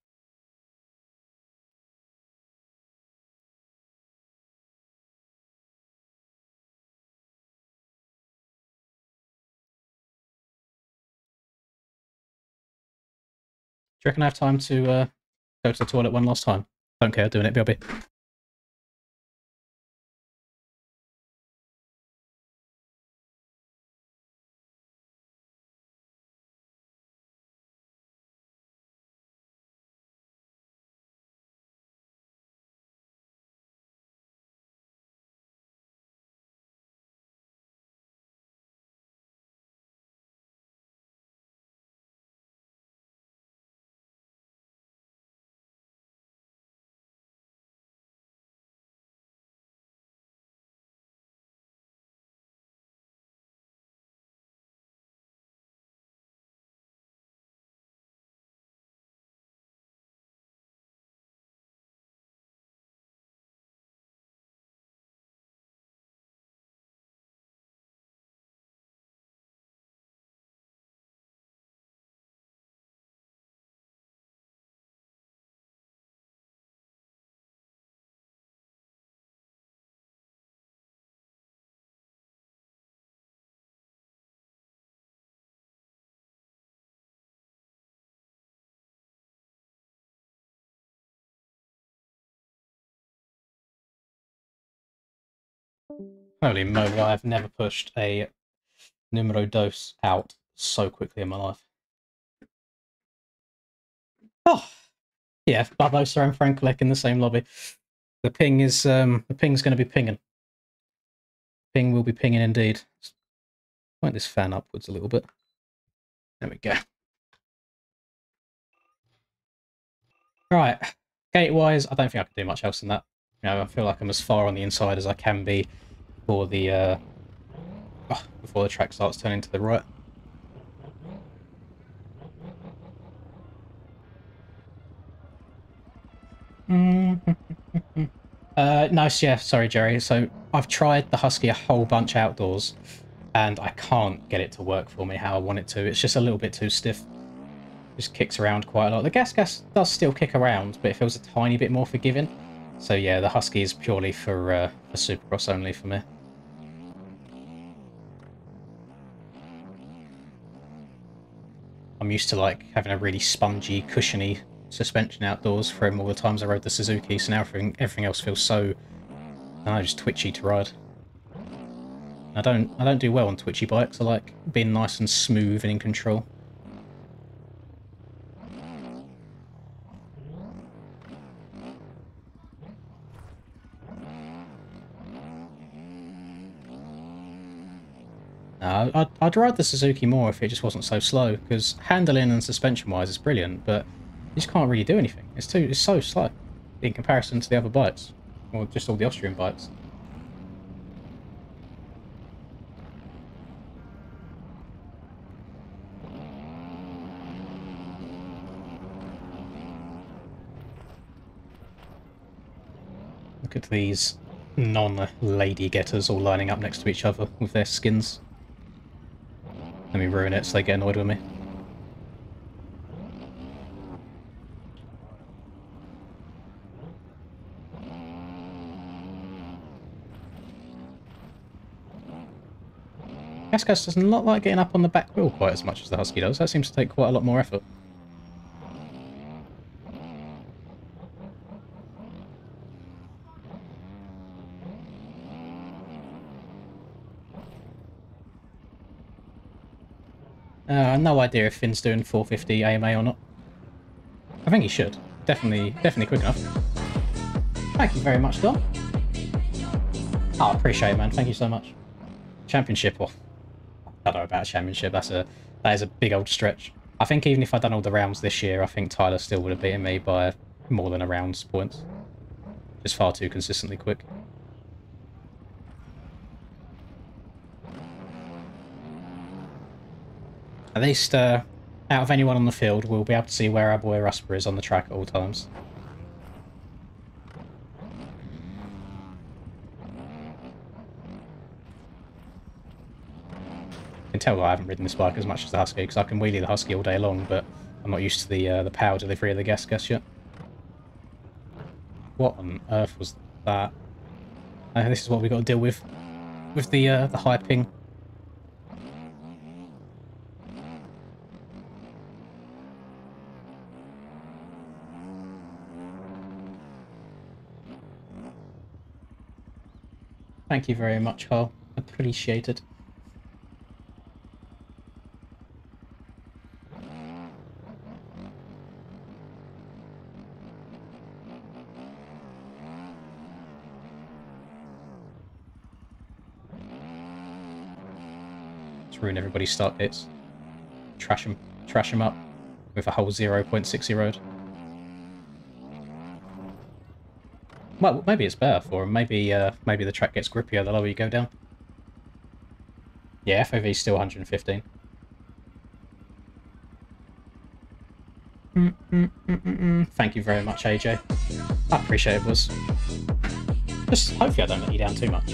Do you reckon I have time to go to the toilet one last time? Don't care, doing it, BRB. Holy moly, I've never pushed a numero dos out so quickly in my life. Oh, yeah, Barbosa and Frankelek in the same lobby. The ping is, the ping's going to be pinging. Ping will be pinging indeed. Let's point this fan upwards a little bit. There we go. Right, gate-wise, I don't think I can do much else than that. You know, I feel like I'm as far on the inside as I can be before the track starts turning to the right. Nice, yeah, sorry, Jerry. So I've tried the Husky a whole bunch outdoors, and I can't get it to work for me how I want it to. It's just a little bit too stiff. Just kicks around quite a lot. The gas does still kick around, but it feels a tiny bit more forgiving. So yeah, the Husky is purely for Supercross only for me. I'm used to like having a really spongy, cushiony suspension outdoors from all the times I rode the Suzuki, so now everything else feels so, I don't know, just twitchy to ride. I don't do well on twitchy bikes. I like being nice and smooth and in control. I'd ride the Suzuki more if it just wasn't so slow, because handling and suspension-wise is brilliant, but you just can't really do anything. It's so slow in comparison to the other bikes, or just all the Austrian bikes. Look at these non-lady getters all lining up next to each other with their skins. Let me ruin it so they get annoyed with me. Gasgas does not like getting up on the back wheel quite as much as the Husky does. That seems to take quite a lot more effort. No idea if Finn's doing 450 AMA or not. I think he should. Definitely quick enough. Thank you very much, Don. Oh, I appreciate it, man. Thank you so much. Championship, or I don't know about a championship. That is a big old stretch. I think even if I'd done all the rounds this year, I think Tyler still would have beaten me by more than a round's points. Just far too consistently quick. At least, out of anyone on the field, we'll be able to see where our boy Rusper is on the track at all times. You can tell I haven't ridden this bike as much as the Husky, because I can wheelie the Husky all day long, but I'm not used to the power delivery of the gas yet. What on earth was that? This is what we got to deal with the high ping. Thank you very much, Carl. Appreciate it. Let's ruin everybody's start hits. Trash them up with a whole 0.60 road. Well, maybe it's better for him. Maybe the track gets grippier the lower you go down. Yeah, FOV's still 115. Thank you very much, AJ. I appreciate it, Buzz. Just hopefully I don't let you down too much.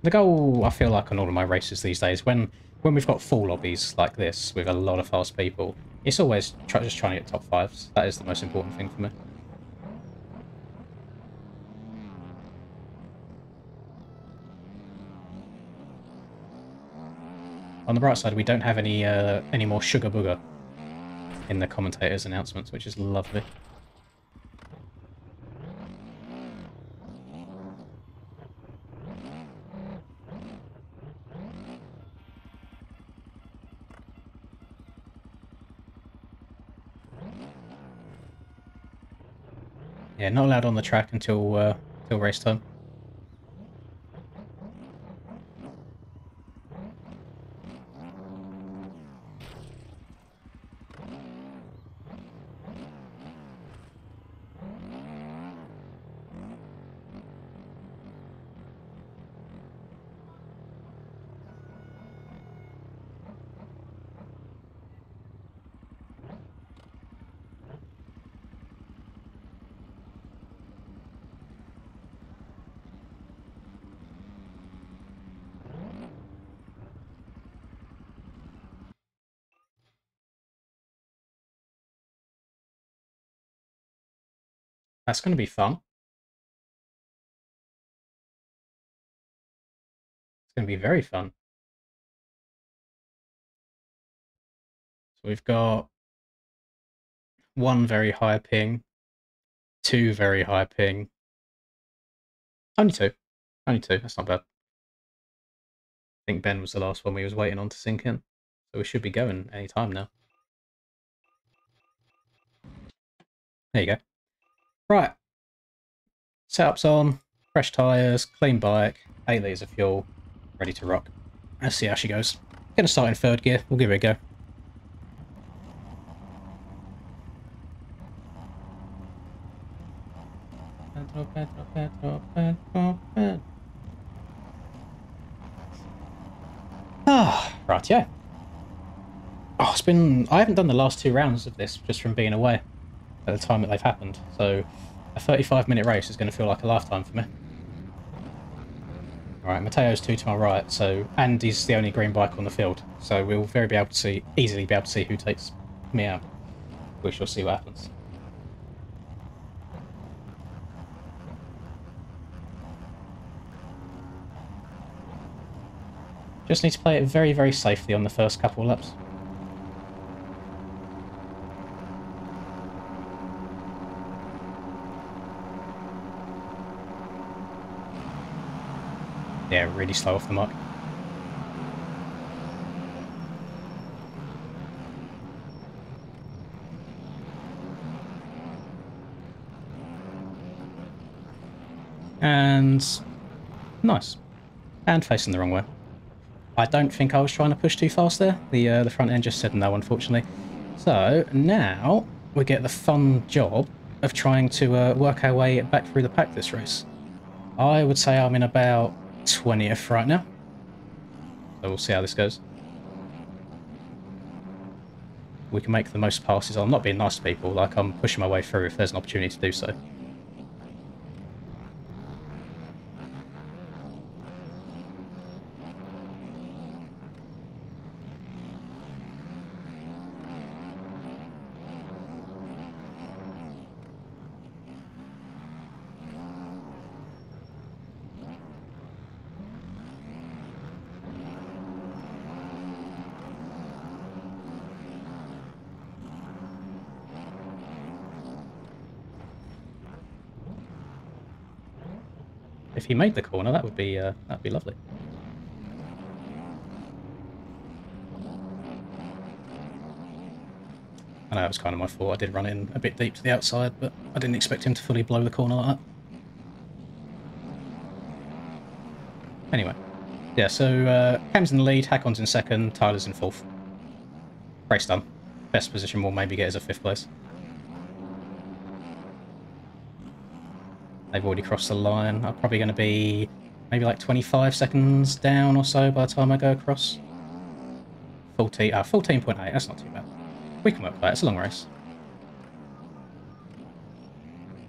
The goal, I feel like, on all of my races these days, when we've got full lobbies like this with a lot of fast people, it's always just trying to get top fives. That is the most important thing for me. On the bright side, we don't have any more sugar booger in the commentators' announcements, which is lovely. Yeah, not allowed on the track until race time. That's going to be fun. It's going to be very fun. So we've got 1 very high ping, 2 very high ping. Only 2. Only 2. That's not bad. I think Ben was the last one we was waiting on to sink in. So we should be going any time now. There you go. Right. Setup's on. Fresh tyres. Clean bike. 8 litres of fuel. Ready to rock. Let's see how she goes. Gonna start in 3rd gear. We'll give it a go. Ah, right, yeah. Oh, it's been... I haven't done the last 2 rounds of this just from being away at the time that they've happened. So a 35-minute race is going to feel like a lifetime for me. Alright, Mateo's 2 to my right, so and he's the only green bike on the field. So we'll easily be able to see who takes me out. We shall see what happens. Just need to play it very, very safely on the first couple of laps. Yeah, really slow off the mark. And nice. And facing the wrong way. I don't think I was trying to push too fast there. The front end just said no, unfortunately. So now we get the fun job of trying to work our way back through the pack this race. I would say I'm in about 20th right now. So we'll see how this goes. We can make the most passes. I'm not being nice to people, like I'm pushing my way through if there's an opportunity to do so. If he made the corner, that'd be lovely. I know it was kind of my fault. I did run in a bit deep to the outside, but I didn't expect him to fully blow the corner like that. Anyway, yeah. So Cam's in the lead, Hakon's in 2nd, Tyler's in 4th. Race done. Best position we'll maybe get is a 5th place. They've already crossed the line. I'm probably going to be maybe like 25 seconds down or so by the time I go across. 14.8, that's not too bad. We can work with that, it's a long race.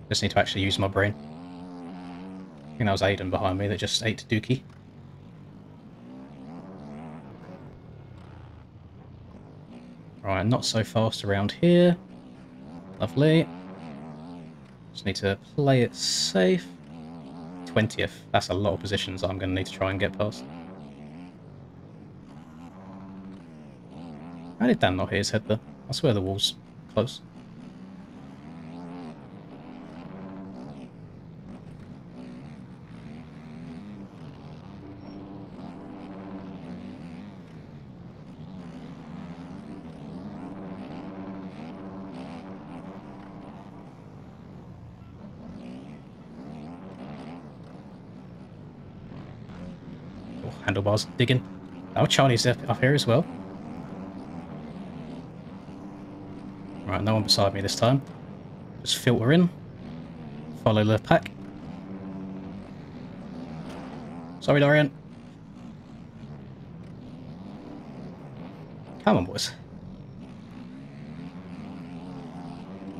Just need to actually use my brain. I think that was Aiden behind me that just ate Dookie. Right, not so fast around here. Lovely. Just need to play it safe. 20th. That's a lot of positions I'm going to need to try and get past. How did Dan not hit his head there? I swear the wall's close. handlebars digging. Oh, Charlie's up here as well. Right, no one beside me this time. Just filter in. Follow the pack. Sorry, Dorian. Come on, boys.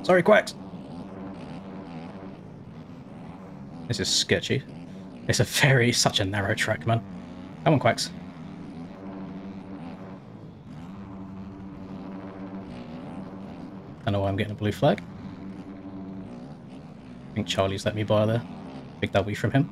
Sorry, Quacks. This is sketchy. It's such a narrow track, man. Come on, Quacks. I know why I'm getting a blue flag. I think Charlie's let me by there. Big W from him.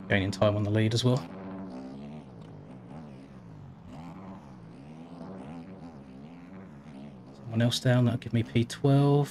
Gaining time on the lead as well. Someone else down, that'll give me P12.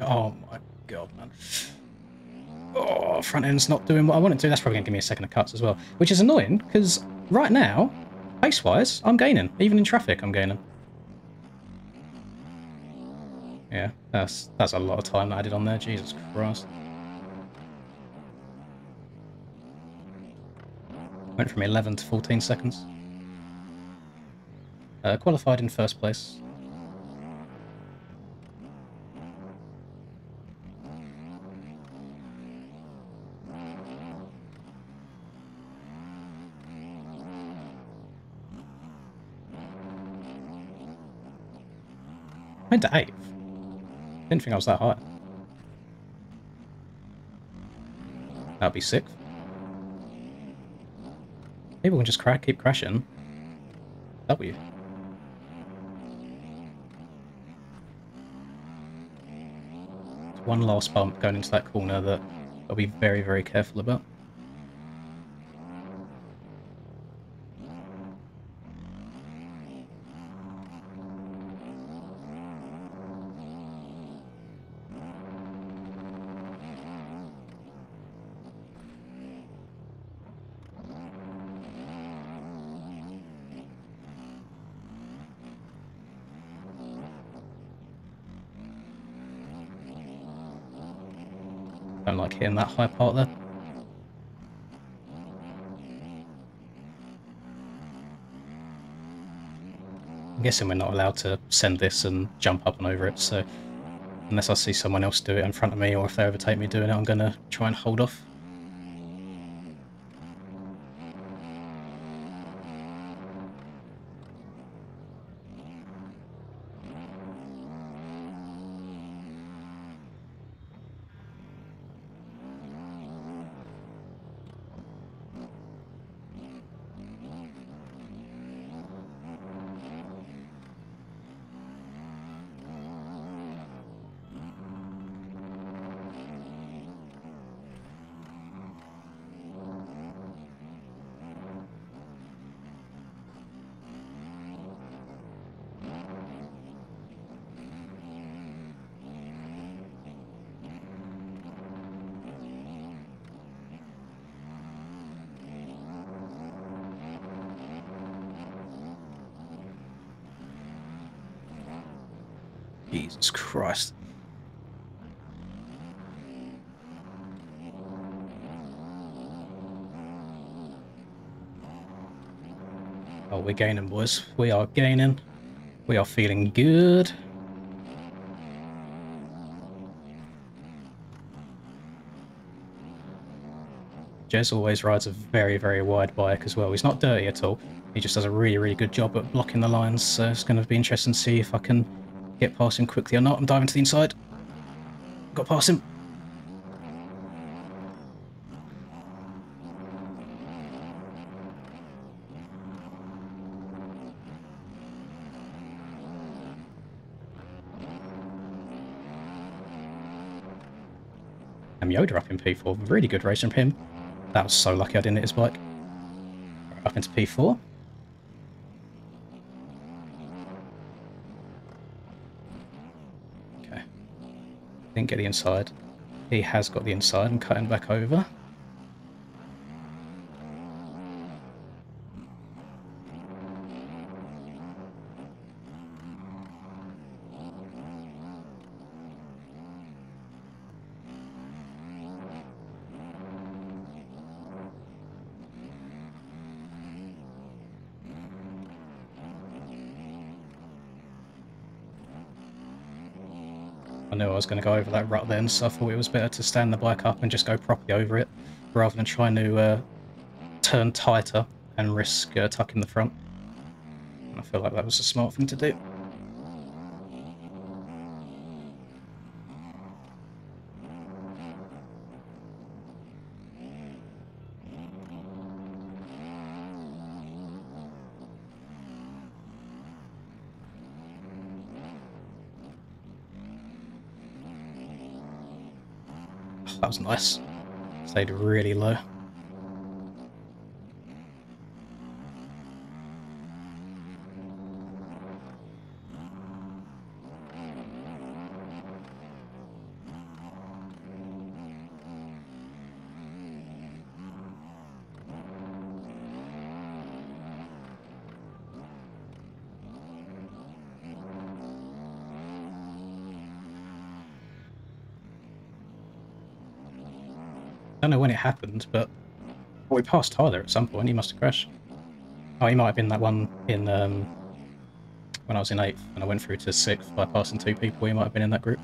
Oh my god, man. Oh, front end's not doing what I want it to. That's probably going to give me a second of cuts as well. Which is annoying, because right now, pace-wise, I'm gaining. Even in traffic, I'm gaining. Yeah, that's a lot of time that I did on there. Jesus Christ. Went from 11 to 14 seconds. Qualified in first place. Went to 8th. Didn't think I was that high. That'd be 6th. People can just keep crashing. W. One last bump going into that corner that I'll be very, very careful about. Don't like hitting that high part there. I'm guessing we're not allowed to send this and jump up and over it, so unless I see someone else do it in front of me or if they overtake me doing it, I'm going to try and hold off. Jesus Christ. Oh, we're gaining, boys. We are gaining. We are feeling good. Jez always rides a very, very wide bike as well. He's not dirty at all. He just does a really, really good job at blocking the lines. So it's going to be interesting to see if I can get past him quickly or not. I'm diving to the inside. Got past him. And Yoda up in P4. Really good race from him. That was so lucky I didn't hit his bike. Right, up into P4. Okay. Didn't get the inside. He has got the inside. I'm cutting back over. I knew I was going to go over that rut then, so I thought it was better to stand the bike up and just go properly over it, rather than trying to turn tighter and risk tucking the front. And I feel like that was a smart thing to do. That was nice. Stayed really low. I don't know when it happened, but we passed Tyler at some point. He must have crashed. Oh, he might have been that one in when I was in 8th and I went through to 6th by passing 2 people. He might have been in that group.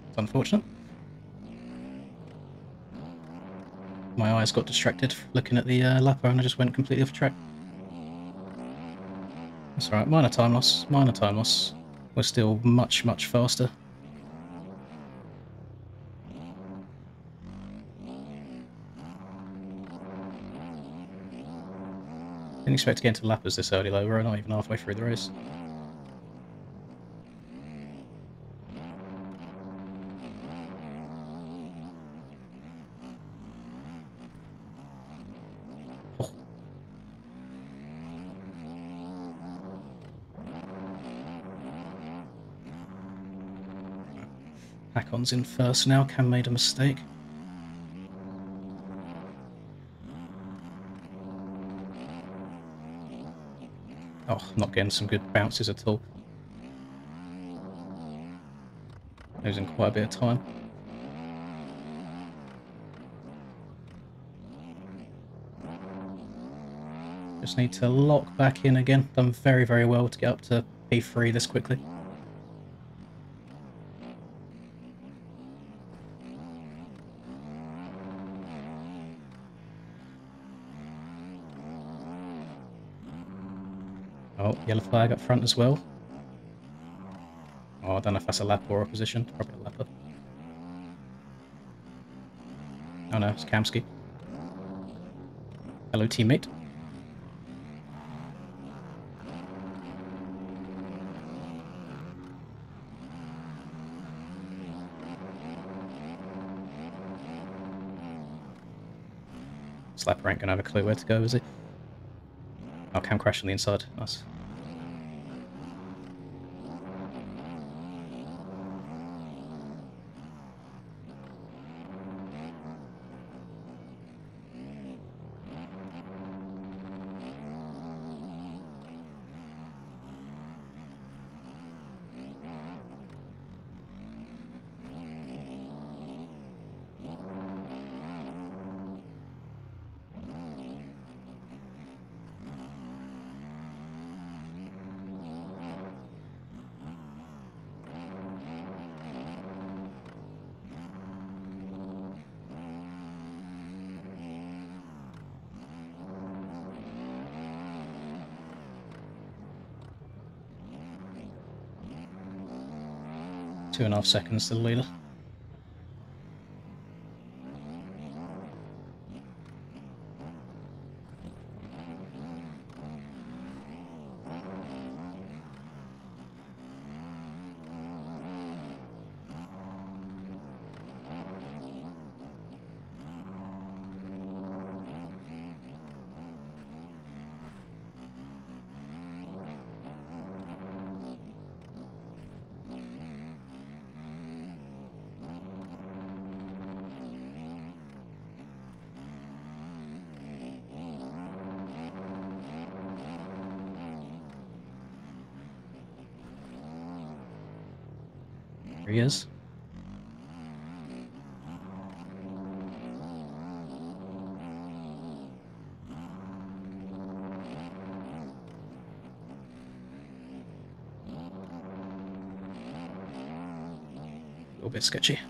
It's unfortunate. My eyes got distracted looking at the lapper and I just went completely off track. That's alright, minor time loss, minor time loss. We're still much, much faster. Didn't expect to get into lappers this early though, we're not even halfway through the race. Hakon's in first now. Cam made a mistake. Oh, not getting some good bounces at all. Losing quite a bit of time. Just need to lock back in again. Done very, very well to get up to P3 this quickly. Oh, yellow flag up front as well. Oh, I don't know if that's a lap or a position. Probably a lapper. Oh no, it's Kamsky. Hello, teammate. Slapper ain't gonna have a clue where to go, is he? Oh, Cam crashed on the inside. Nice. Two and a half seconds to the leader. There he is. A little bit sketchy.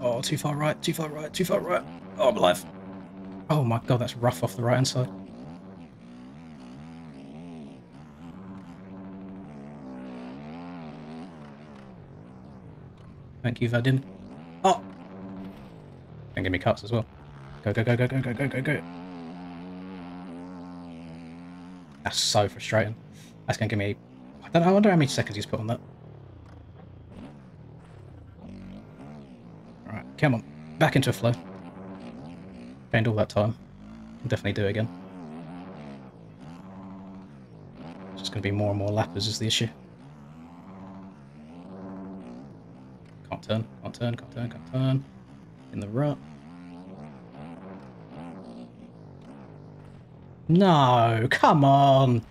Oh, too far right, too far right, too far right. Oh, I'm alive. Oh my god, that's rough off the right hand side. Thank you, Vadim. Oh! And give me cuts as well. Go, go, go, go, go, go, go, go, go. That's so frustrating. That's going to give me... I wonder how many seconds he's put on that. Alright, come on. Back into a flow. Gained all that time. I'll definitely do it again. It's just going to be more and more lappers is the issue. Can't turn, can't turn, can't turn, can't turn. In the rut. No, come on.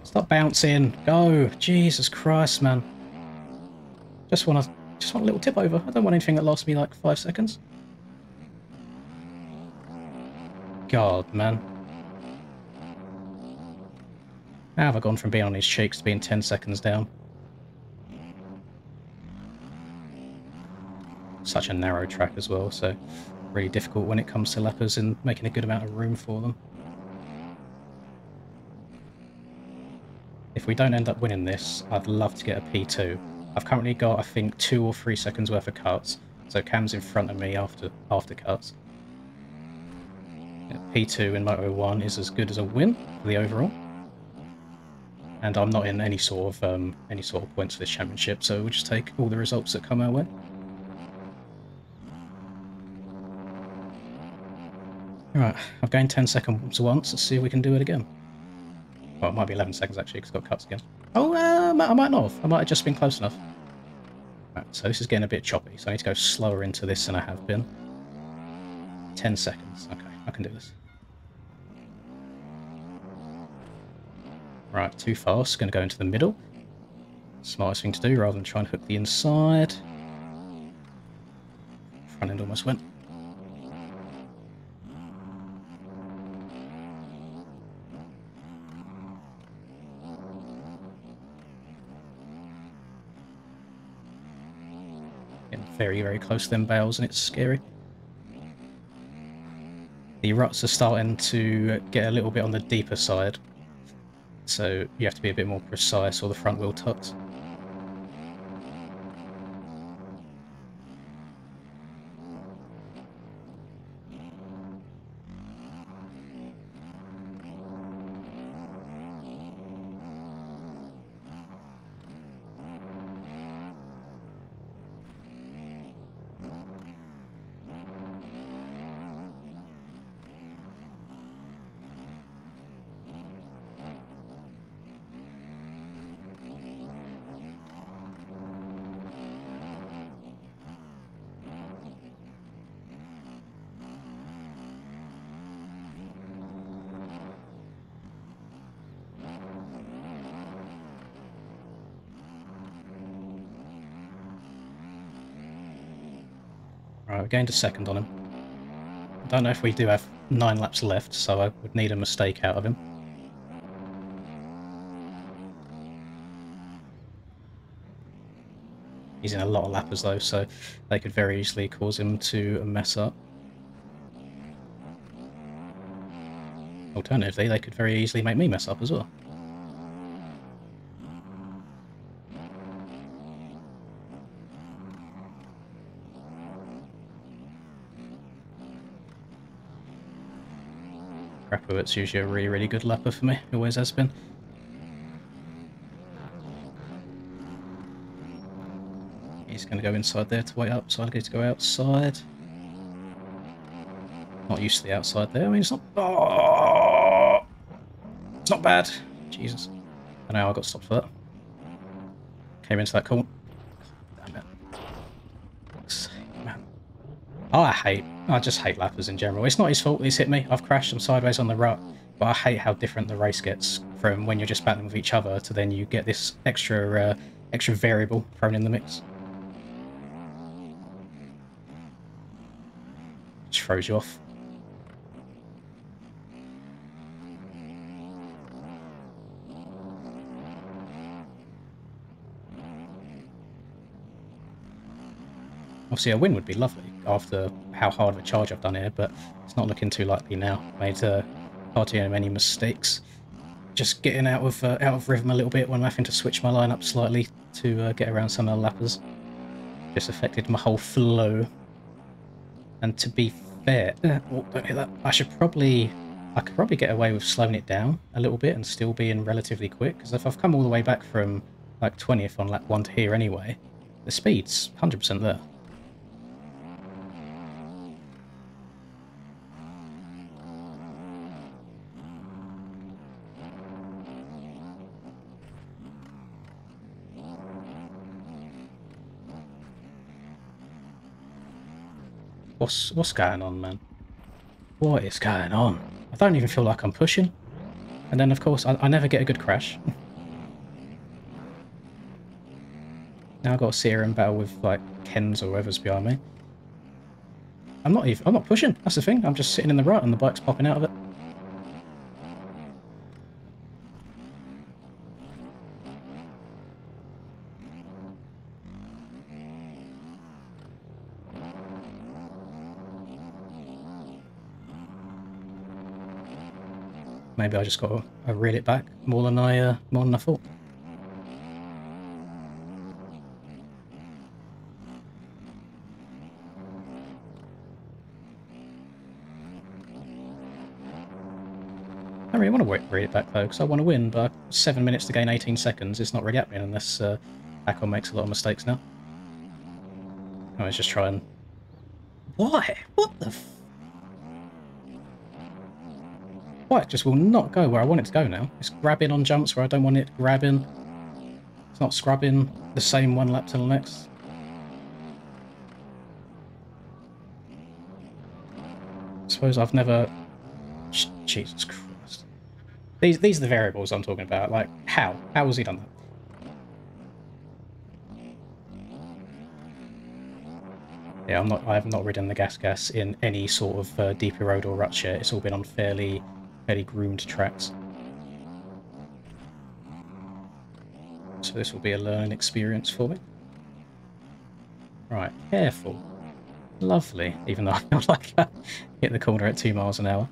Stop bouncing. Go. Jesus Christ, man. Just want a little tip over. I don't want anything that lasts me like 5 seconds. God, man. How have I gone from being on his cheeks to being 10 seconds down? Such a narrow track as well, so really difficult when it comes to lappers and making a good amount of room for them. If we don't end up winning this, I'd love to get a P2. I've currently got, I think, 2 or 3 seconds worth of cuts, so Cam's in front of me after cuts. P2 in Moto 1 is as good as a win for the overall. and I'm not in any sort of points for this championship, so we'll just take all the results that come our way. Right, I've gained 10 seconds once. Let's see if we can do it again. Well, it might be 11 seconds actually, because I've got cuts again. Oh, I might not have. I might have just been close enough. Right, so this is getting a bit choppy, so I need to go slower into this than I have been. 10 seconds. Okay, I can do this. Right, too fast. Going to go into the middle. Smartest thing to do rather than try and hook the inside. Front end almost went. Getting very, very close to them bales, and it's scary. The ruts are starting to get a little bit on the deeper side, so you have to be a bit more precise or the front wheel tucks. Right, we gained a second on him. I don't know if we do have 9 laps left, so I would need a mistake out of him. He's in a lot of lappers though, so they could very easily cause him to mess up. Alternatively, they could very easily make me mess up as well. It's usually a really, really good lapper for me. It always has been. He's going to go inside there to wait up, so I get to go outside. Not used to the outside there. I mean, it's not... Oh! It's not bad. Jesus. I know I got stopped for that. Came into that corner. Damn it. Man. Oh, I just hate lappers in general. It's not his fault he's hit me. I've crashed him sideways on the rut. But I hate how different the race gets from when you're just battling with each other to then you get this extra variable thrown in the mix. Which throws you off. Obviously a win would be lovely after how hard of a charge I've done here, but it's not looking too likely now. Made hardly many mistakes. Just getting out of rhythm a little bit when I'm having to switch my line up slightly to get around some of the lappers. Just affected my whole flow. And to be fair, oh, don't hit that. I could probably get away with slowing it down a little bit and still being relatively quick, because if I've come all the way back from like 20th on lap 1 to here anyway, the speed's 100% there. What's going on, man? What is going on? I don't even feel like I'm pushing. And then, of course, I never get a good crash. Now I've got to sit here and battle with, like, Kens or whoever's behind me. I'm not pushing. That's the thing. I'm just sitting in the rut and the bike's popping out of it. Maybe I just got to reel it back more than I thought. don't really want to read it back though, because I want to win, but 7 minutes to gain 18 seconds, it's not really happening unless Akon makes a lot of mistakes now. Let's just try and... Why? What the f... Why? It just will not go where I want it to go now. It's grabbing on jumps where I don't want it grabbing. It's not scrubbing the same one lap to the next. I suppose I've never... Jesus Christ. These are the variables I'm talking about. Like, how? How has he done that? Yeah, I have not ridden the gas in any sort of deeper road or ruts yet. It's all been on fairly groomed tracks. So this will be a learning experience for me. Right, careful. Lovely, even though I feel like I hit the corner at 2 miles an hour.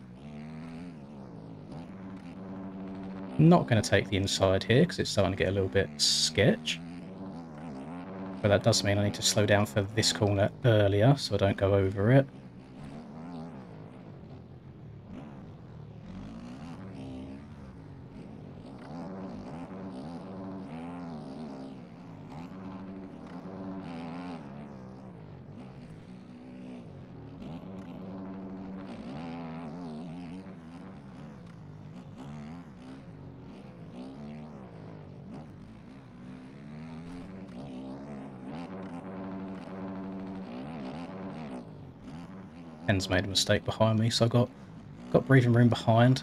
Not going to take the inside here because it's starting to get a little bit sketch. But that does mean I need to slow down for this corner earlier so I don't go over it. Ken's made a mistake behind me, so I've got breathing room behind.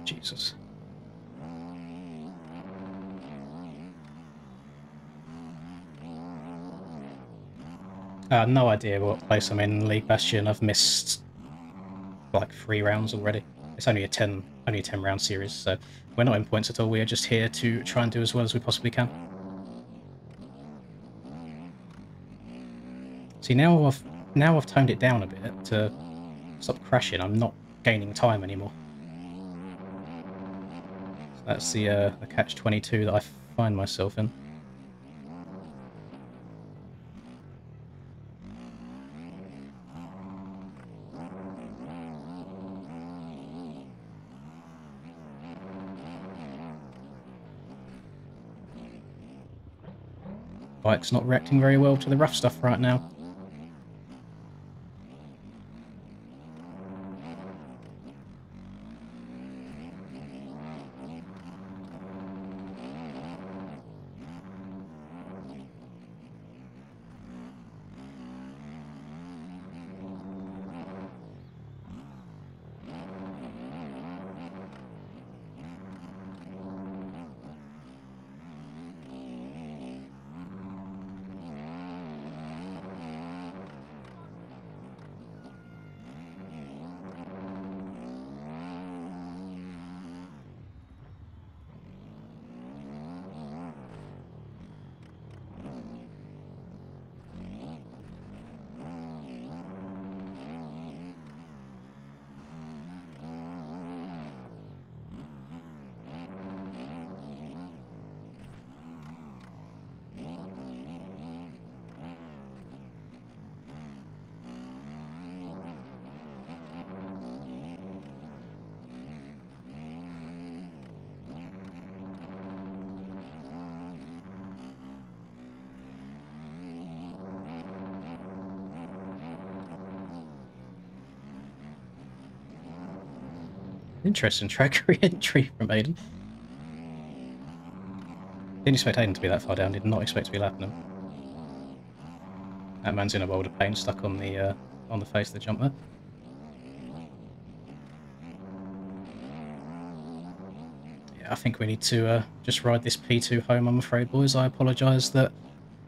Jesus. No idea what place I'm in League Bastion. I've missed like 3 rounds already. It's only a 10 round series, so we're not in points at all. We are just here to try and do as well as we possibly can. See, now I've toned it down a bit to stop crashing. I'm not gaining time anymore. So that's the catch-22 that I find myself in. Bike's not reacting very well to the rough stuff right now. Interesting track re-entry from Aiden. Didn't expect Aiden to be that far down, did not expect to be lapping him. That man's in a world of pain, stuck on the face of the jump there. Yeah, I think we need to just ride this P2 home, I'm afraid, boys. I apologise that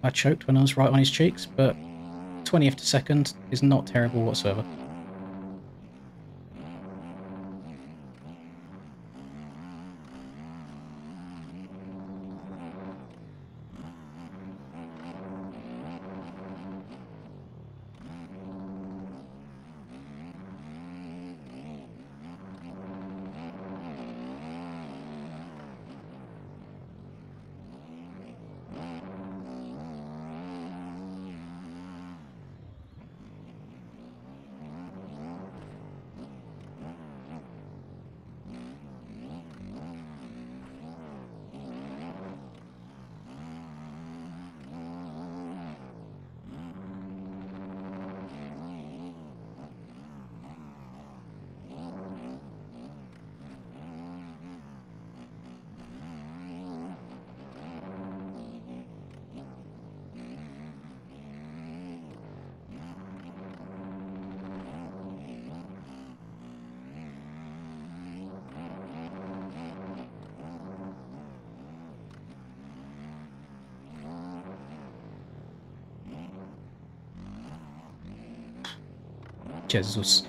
I choked when I was right on his cheeks, but 20th to second is not terrible whatsoever. Jesus.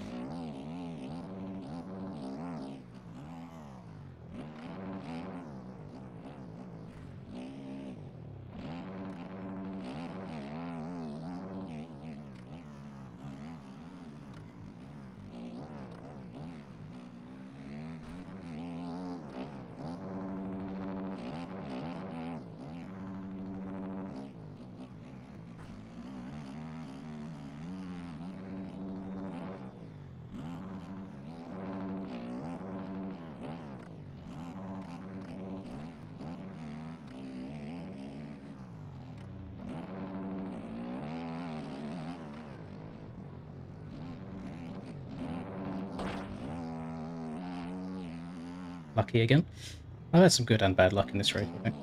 Lucky again. I've had some good and bad luck in this race, I think.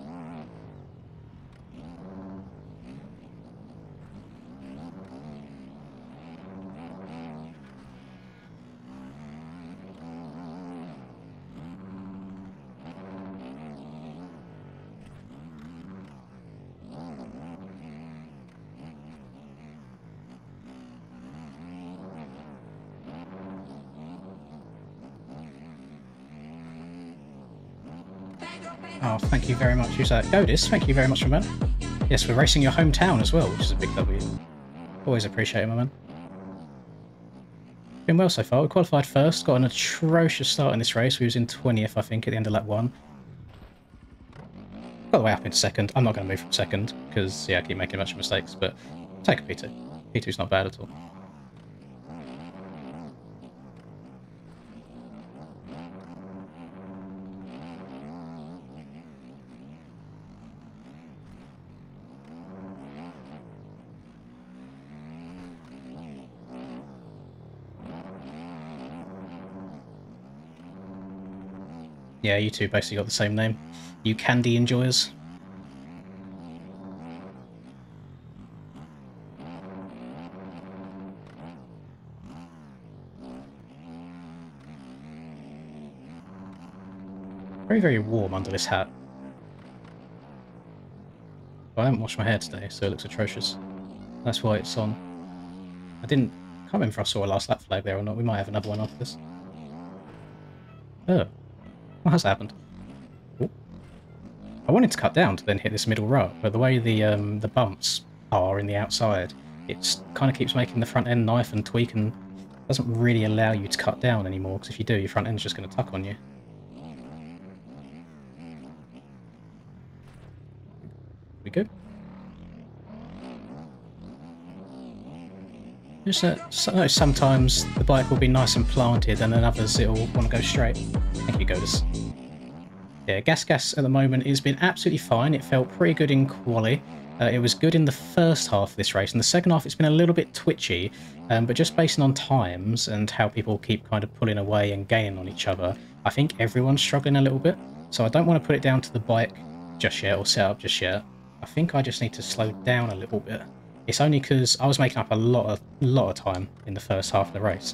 Oh, thank you very much. Who's that? Godis, thank you very much, my man. Yes, we're racing your hometown as well, which is a big W. Always appreciate it, my man. Been well so far. We qualified first, got an atrocious start in this race. We was in 20th, I think, at the end of lap 1. Got the way up into second. I'm not going to move from second, because, yeah, I keep making a bunch of mistakes, but take a P2. P2's not bad at all. Yeah, you two basically got the same name. You candy enjoyers. Very, very warm under this hat. But I haven't washed my hair today, so it looks atrocious. That's why it's on. Can't remember if I saw a last lap flag there or not. We might have another one after this. Oh. What has happened? Ooh. I wanted to cut down to then hit this middle rut, but the way the bumps are in the outside, it kind of keeps making the front end knife and tweak and doesn't really allow you to cut down anymore, because if you do, your front end's just going to tuck on you. We good? Just sometimes the bike will be nice and planted, and then others it'll want to go straight. Thank you, Godis. Yeah, Gas at the moment has been absolutely fine. It felt pretty good in quali. It was good in the first half of this race. In the second half, it's been a little bit twitchy, but just based on times and how people keep kind of pulling away and gaining on each other, I think everyone's struggling a little bit. So I don't want to put it down to the bike just yet or set up just yet. I think I just need to slow down a little bit. It's only because I was making up a lot of time in the first half of the race.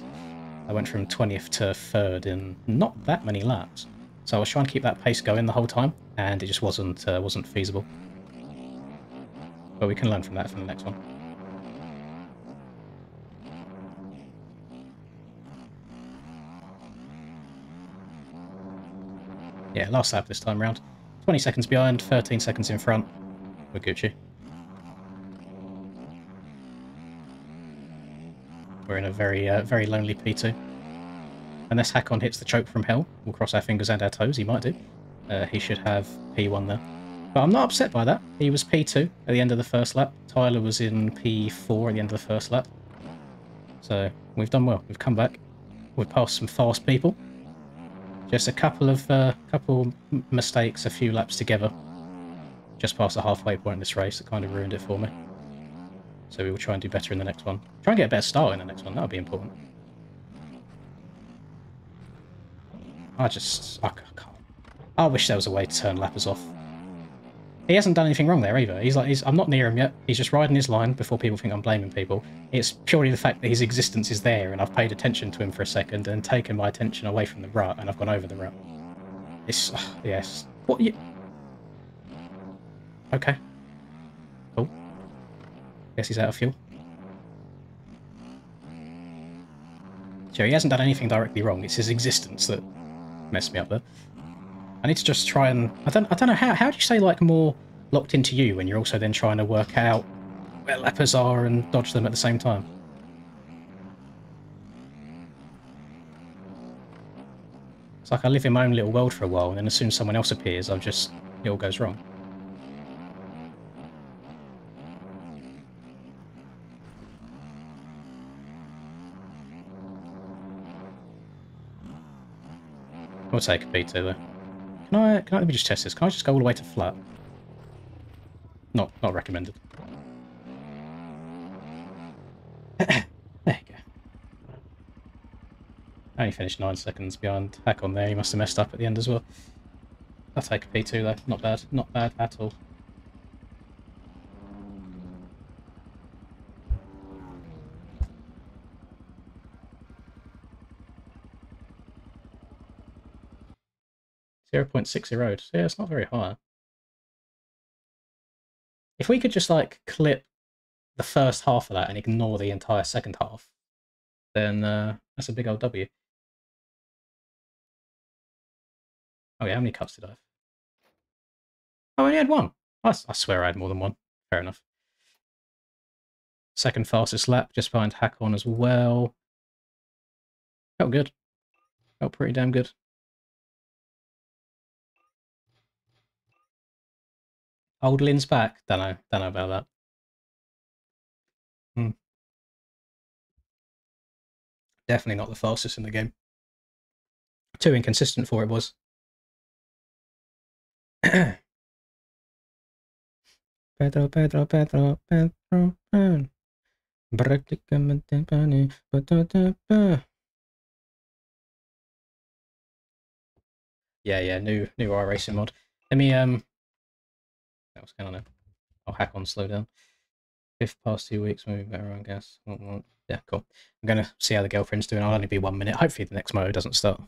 I went from 20th to 3rd in not that many laps. So I was trying to keep that pace going the whole time, and it just wasn't feasible. But we can learn from that for the next one. Yeah, last lap this time round. 20 seconds behind, 13 seconds in front. We're Gucci. We're in a very lonely P2. Unless Hakon hits the choke from hell, we'll cross our fingers and our toes. He might do. He should have P1 there. But I'm not upset by that. He was P2 at the end of the first lap. Tyler was in P4 at the end of the first lap. So we've done well. We've come back. We've passed some fast people. Just a couple mistakes, a few laps together. Just past the halfway point in this race. It kind of ruined it for me. So we will try and do better in the next one. Try and get a better start in the next one. That would be important. I can't. I wish there was a way to turn lappers off. He hasn't done anything wrong there either. I'm not near him yet. He's just riding his line before people think I'm blaming people. It's purely the fact that his existence is there, and I've paid attention to him for a second and taken my attention away from the rut, and I've gone over the rut. Yes. What you... Okay. Cool. Guess he's out of fuel. So he hasn't done anything directly wrong. It's his existence that messed me up there. I need to just try and... I don't know, how do you say, like, more locked into you when you're also then trying to work out where lepers are and dodge them at the same time? It's like I live in my own little world for a while, and then as soon as someone else appears, it all goes wrong. We'll take a P2 though. Let me just test this. Can I just go all the way to flat? Not recommended. There you go. I only finished 9 seconds behind Hack on there. He must have messed up at the end as well. I'll take a P2 though. Not bad. Not bad at all. .60. Yeah, it's not very high. If we could just like clip the first half of that and ignore the entire second half, then that's a big old W. Oh yeah, how many cuts did I have? Oh, I only had one. I swear I had more than one. Fair enough. Second fastest lap, just behind Hack on as well. Felt good. Felt pretty damn good. Old Lynn's back. Don't know about that. Definitely not the fastest in the game. Too inconsistent for it was. Pedro. Yeah, new iRacing mod. Let me what's going on there? I'll Hack on slow down. Fifth past 2 weeks, maybe better, I guess. Yeah, cool. I'm gonna see how the girlfriend's doing. I'll only be 1 minute. Hopefully the next moto doesn't start.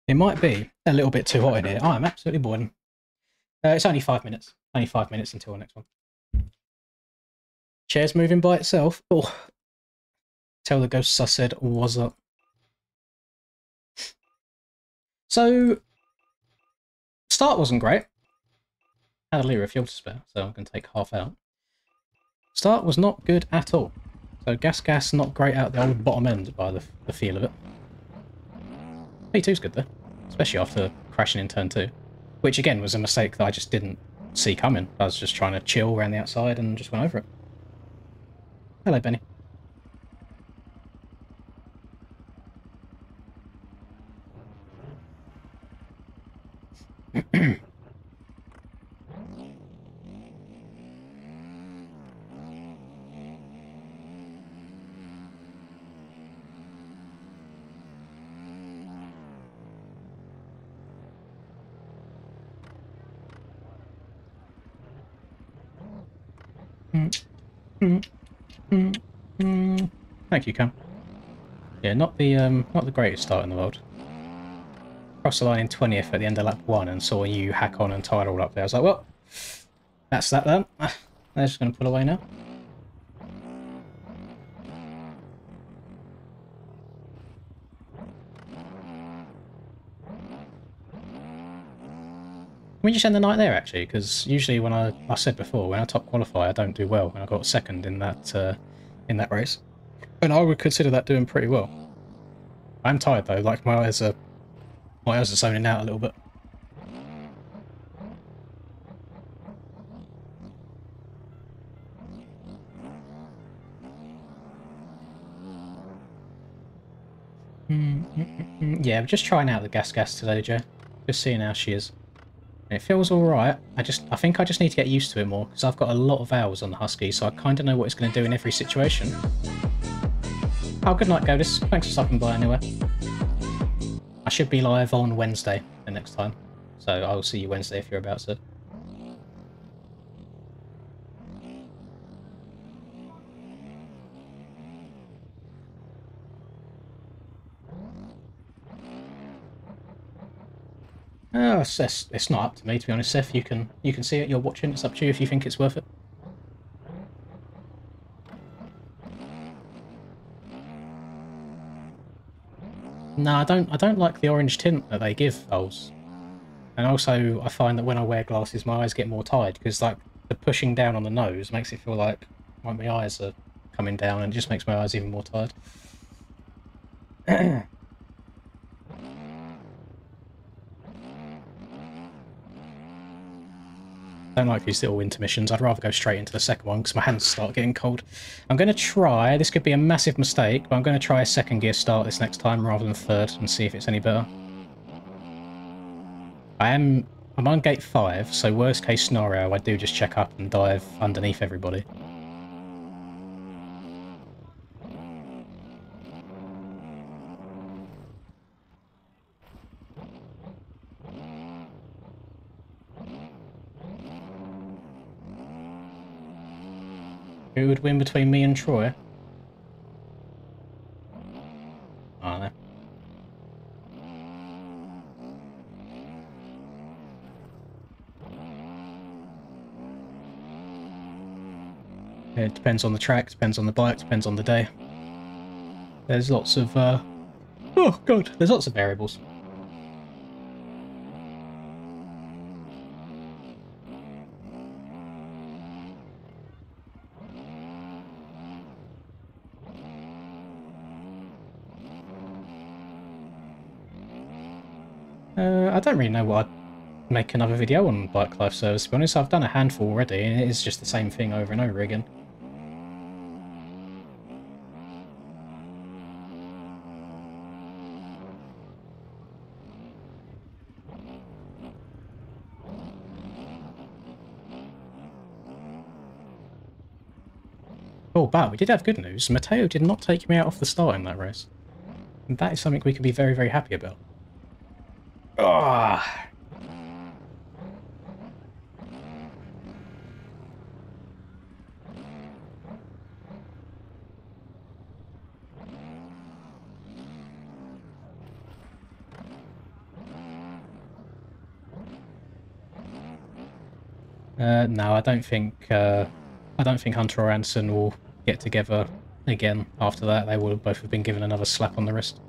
It might be a little bit too hot in here. Oh, I'm absolutely boiling. It's only 5 minutes. Only 5 minutes until the next one. Chair's moving by itself. Oh, tell the ghosts I said was up. So, start wasn't great. Had a litre of fuel to spare, so I'm going to take half out. Start was not good at all. So gas, not great out the old bottom end by the feel of it. P2's good though, especially after crashing in turn 2, which again was a mistake that I just didn't see coming. I was just trying to chill around the outside and just went over it. Hello, Benny. Thank you, Cam. Yeah, not the greatest start in the world. Crossed the line in 20th at the end of lap 1 and saw you hack on and tie it all up there. I was like, well, that's that then. They're just going to pull away now. Can we just end the night there, actually? Because usually when I said before, when I top qualify, I don't do well, and I got second in that race. And I would consider that doing pretty well. I'm tired, though. Like, my eyes are zoning out a little bit. Yeah, I'm just trying out the gas today, Joe. Just seeing how she is. And it feels alright. I think I just need to get used to it more, because I've got a lot of hours on the Husky, so I kind of know what it's going to do in every situation. Oh, good night, Godis. Thanks for stopping by anyway. I should be live on Wednesday the next time, so I'll see you Wednesday if you're about to. Oh, it's not up to me, to be honest, Seth. You can see it. You're watching. It's up to you if you think it's worth it. No, I don't like the orange tint that they give Ols. And also, I find that when I wear glasses, my eyes get more tired because, like, the pushing down on the nose makes it feel like my eyes are coming down, and it just makes my eyes even more tired. I don't like these little intermissions. I'd rather go straight into the second one because my hands start getting cold. I'm going to try, this could be a massive mistake, but I'm going to try a second gear start this next time rather than third and see if it's any better. I'm on gate 5, so worst case scenario, I do just check up and dive underneath everybody. Who would win between me and Troy? I don't know. It depends on the track, depends on the bike, depends on the day. There's lots of, oh god, there's lots of variables. I don't really know what I'd make another video on bike life service, to be honest. I've done a handful already, and it is just the same thing over and over again. Oh, but we did have good news. Matteo did not take me out off the start in that race. And that is something we can be very, very happy about. Ah. No, I don't think Hunter or Anson will get together again after that. They will both have been given another slap on the wrist.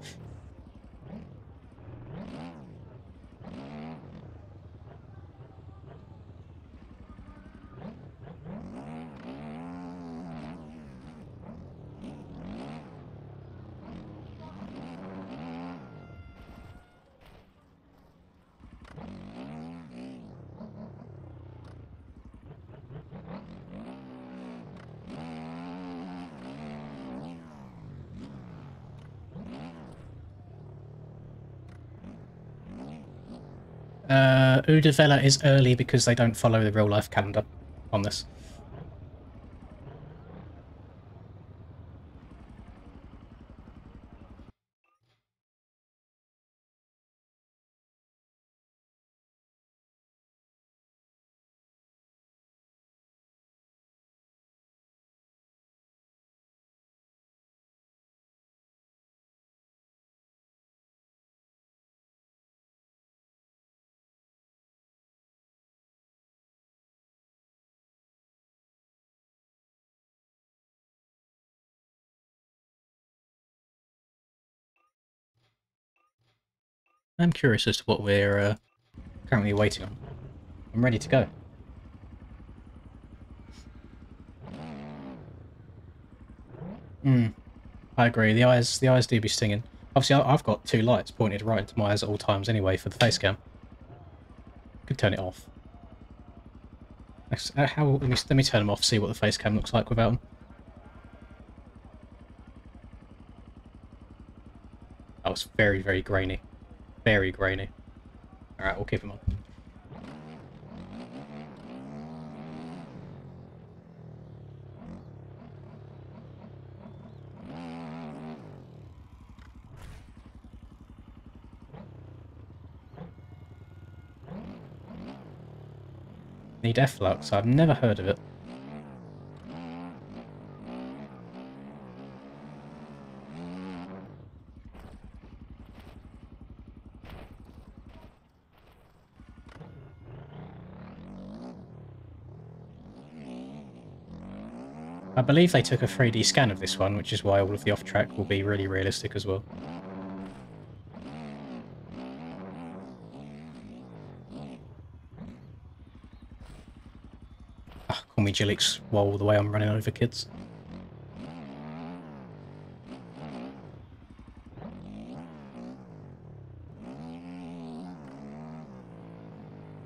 Uddevalla is early because they don't follow the real life calendar on this. I'm curious as to what we're currently waiting on. I'm ready to go. I agree. The eyes do be stinging. Obviously, I've got 2 lights pointed right into my eyes at all times anyway for the face cam. Could turn it off. Let me turn them off, see what the face cam looks like without them. Oh, it's very, very grainy. Very grainy. Alright, we'll keep them on. Need F-Lux, I've never heard of it. I believe they took a 3D scan of this one, which is why all of the off-track will be really realistic as well. Call me Jillix while the way I'm running over kids.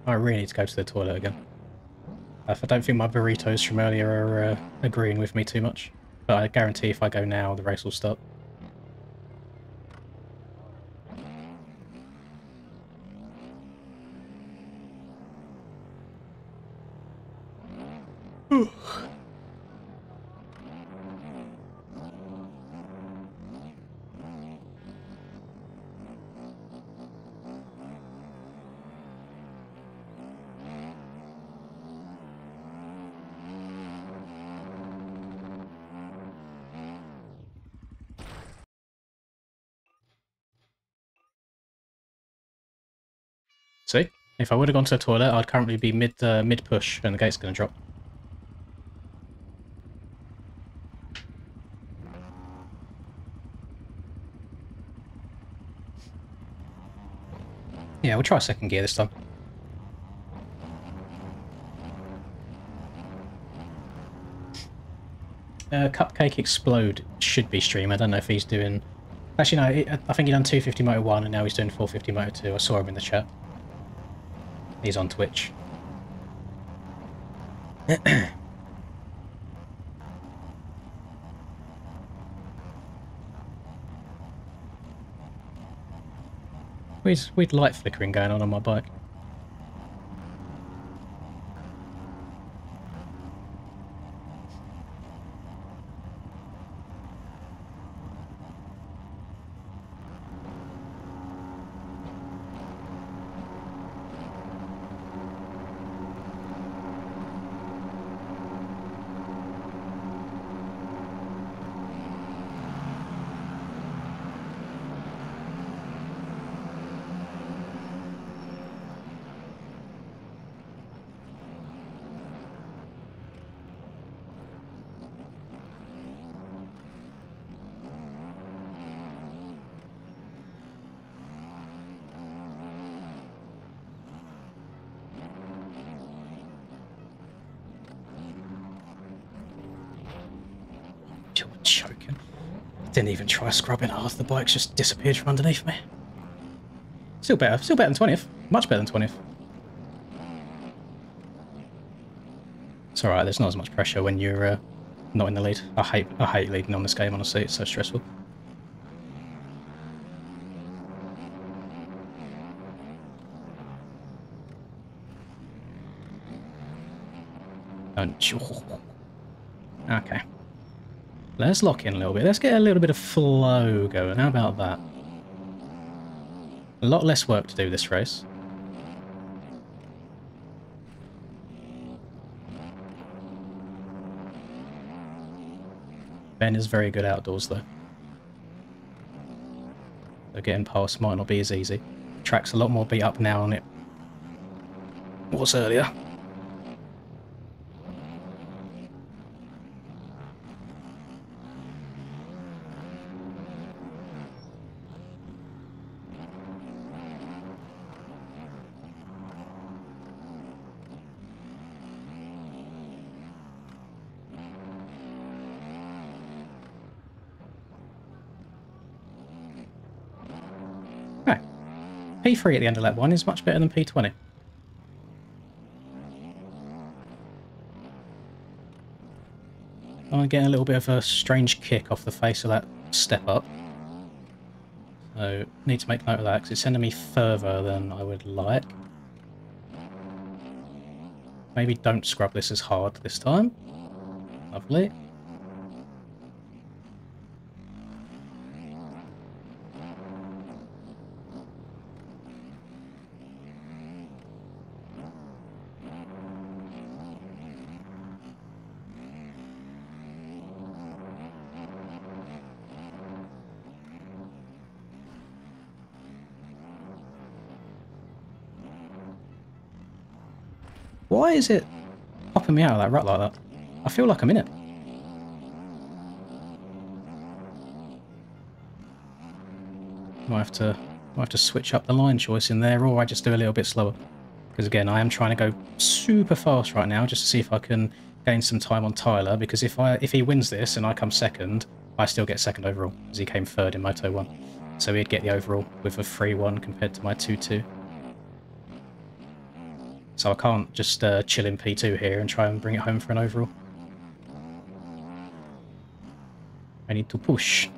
I really need to go to the toilet again. I don't think my burritos from earlier are agreeing with me too much. But I guarantee if I go now, the race will start. See? If I would have gone to the toilet, I'd currently be mid-push and the gate's going to drop. Yeah, we'll try second gear this time. Cupcake Explode should be stream. I don't know if he's doing... Actually, no, I think he done 250 Moto 1 and now he's doing 450 Moto 2. I saw him in the chat. He's on Twitch. Weird light flickering going on my bike. You're joking. Didn't even try scrubbing half. The bike's just disappeared from underneath me. Still better than 20th. Much better than 20th. It's alright, there's not as much pressure when you're not in the lead. I hate leading on this game, honestly, it's so stressful. Okay. Let's lock in a little bit. Let's get a little bit of flow going. How about that? A lot less work to do this race. Ben is very good outdoors, though. So getting past might not be as easy. Track's a lot more beat up now than it was earlier. P3 at the end of lap 1 is much better than P20. I'm getting a little bit of a strange kick off the face of that step up. So, need to make note of that because it's sending me further than I would like. Maybe don't scrub this as hard this time. Lovely. Why is it popping me out of that rut like that? I feel like I'm in it. Might have to switch up the line choice in there, or I just do a little bit slower. Because again, I am trying to go super fast right now, just to see if I can gain some time on Tyler. Because if he wins this and I come second, I still get second overall, because he came third in Moto 1. So he'd get the overall with a 3-1 compared to my 2-2. So I can't just chill in P2 here and try and bring it home for an overall. I need to push.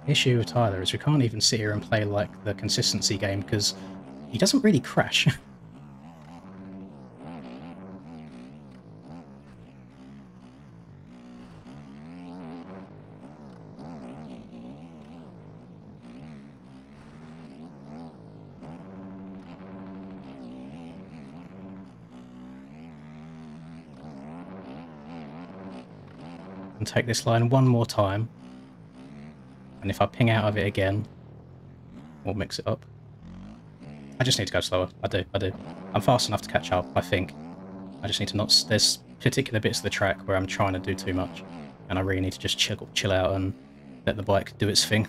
The issue with Tyler is we can't even sit here and play like the consistency game because he doesn't really crash. And take this line one more time. And if I ping out of it again, we'll mix it up. I just need to go slower. I do. I'm fast enough to catch up, I think. I just need to not... There's particular bits of the track where I'm trying to do too much. And I really need to just chill out and let the bike do its thing.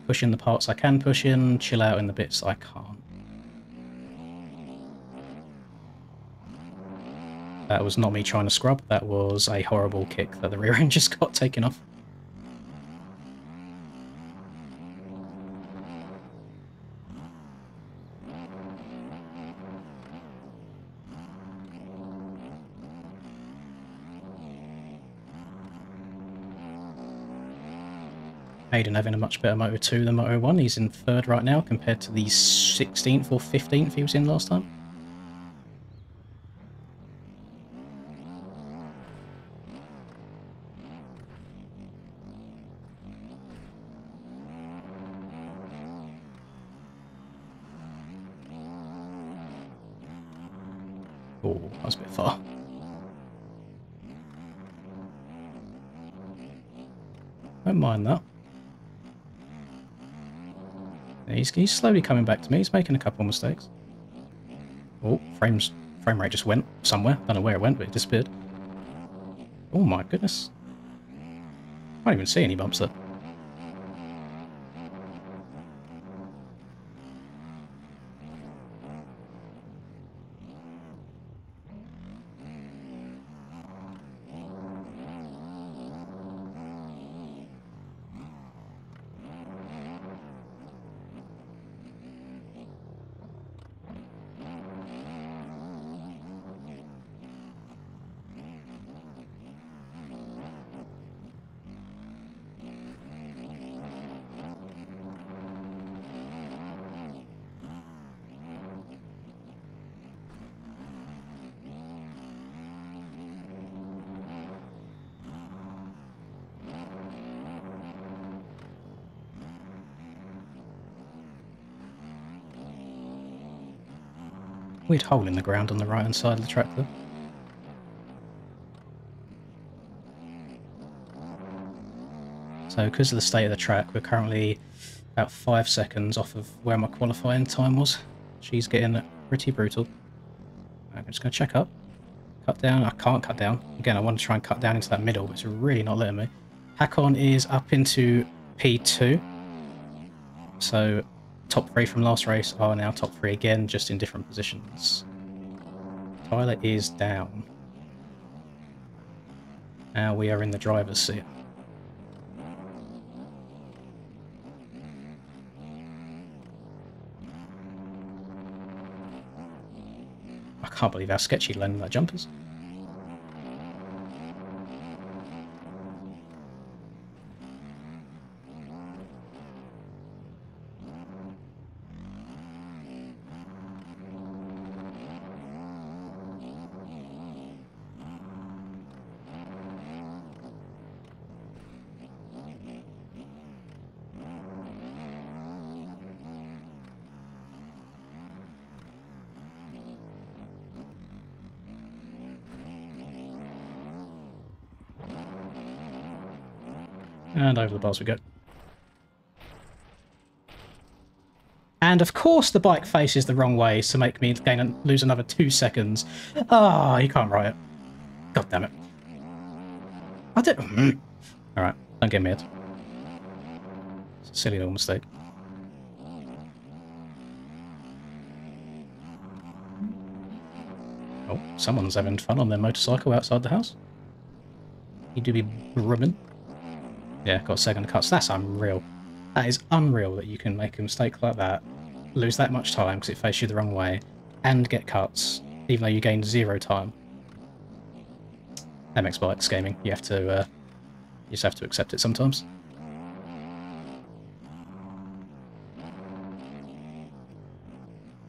Push in the parts I can push in, chill out in the bits I can't. That was not me trying to scrub, that was a horrible kick that the rear end just got taken off. Aiden having a much better Moto 2 than Moto 1, he's in third right now compared to the 16th or 15th he was in last time. Oh, that was a bit far. Don't mind that. He's slowly coming back to me. He's making a couple of mistakes. Oh, frame rate just went somewhere. Don't know where it went, but it disappeared. Oh my goodness. Can't even see any bumps there. Weird hole in the ground on the right hand side of the track there. So because of the state of the track, we're currently about 5 seconds off of where my qualifying time was. She's getting pretty brutal. I'm just going to check up. Cut down. I can't cut down. Again, I want to try and cut down into that middle, but it's really not letting me. Hakon is up into P2. So top 3 from last race are now top 3 again, just in different positions. Tyler is down. Now we are in the driver's seat. I can't believe how sketchy landing that jump is. And over the bars we go. And of course the bike faces the wrong way to make me lose another 2 seconds. Ah, oh, you can't write it. God damn it. I did. Alright, don't get mad. It's a silly little mistake. Oh, someone's having fun on their motorcycle outside the house. You do be brumming. Yeah, got a second cut. So that's unreal. That is unreal that you can make a mistake like that, lose that much time because it faced you the wrong way, and get cuts, even though you gained 0 time. MX Bikes gaming. You have to, you just have to accept it sometimes.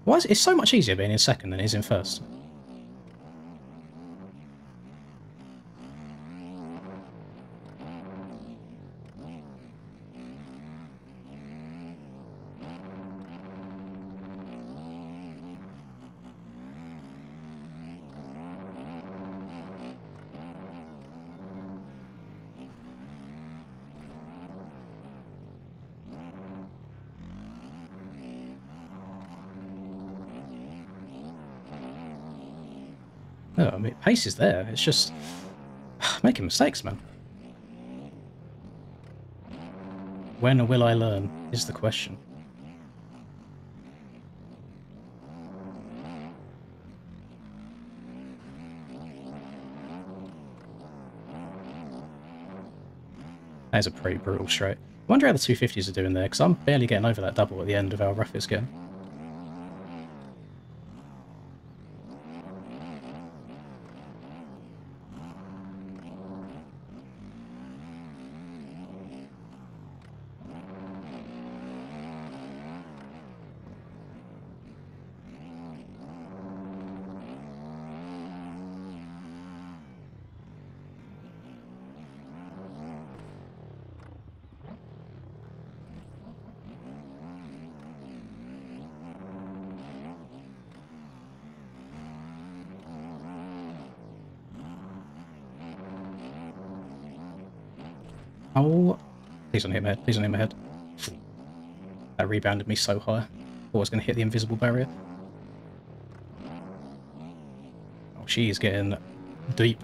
Why is it? It's so much easier being in second than it is in first. No, I mean, pace is there. It's just making mistakes, man. When will I learn is the question. That is a pretty brutal straight. I wonder how the 250s are doing there, because I'm barely getting over that double at the end of how rough it's getting. Oh, please don't hit my head. Please don't hit my head. That rebounded me so high. Thought I was going to hit the invisible barrier. Oh, she's getting deep.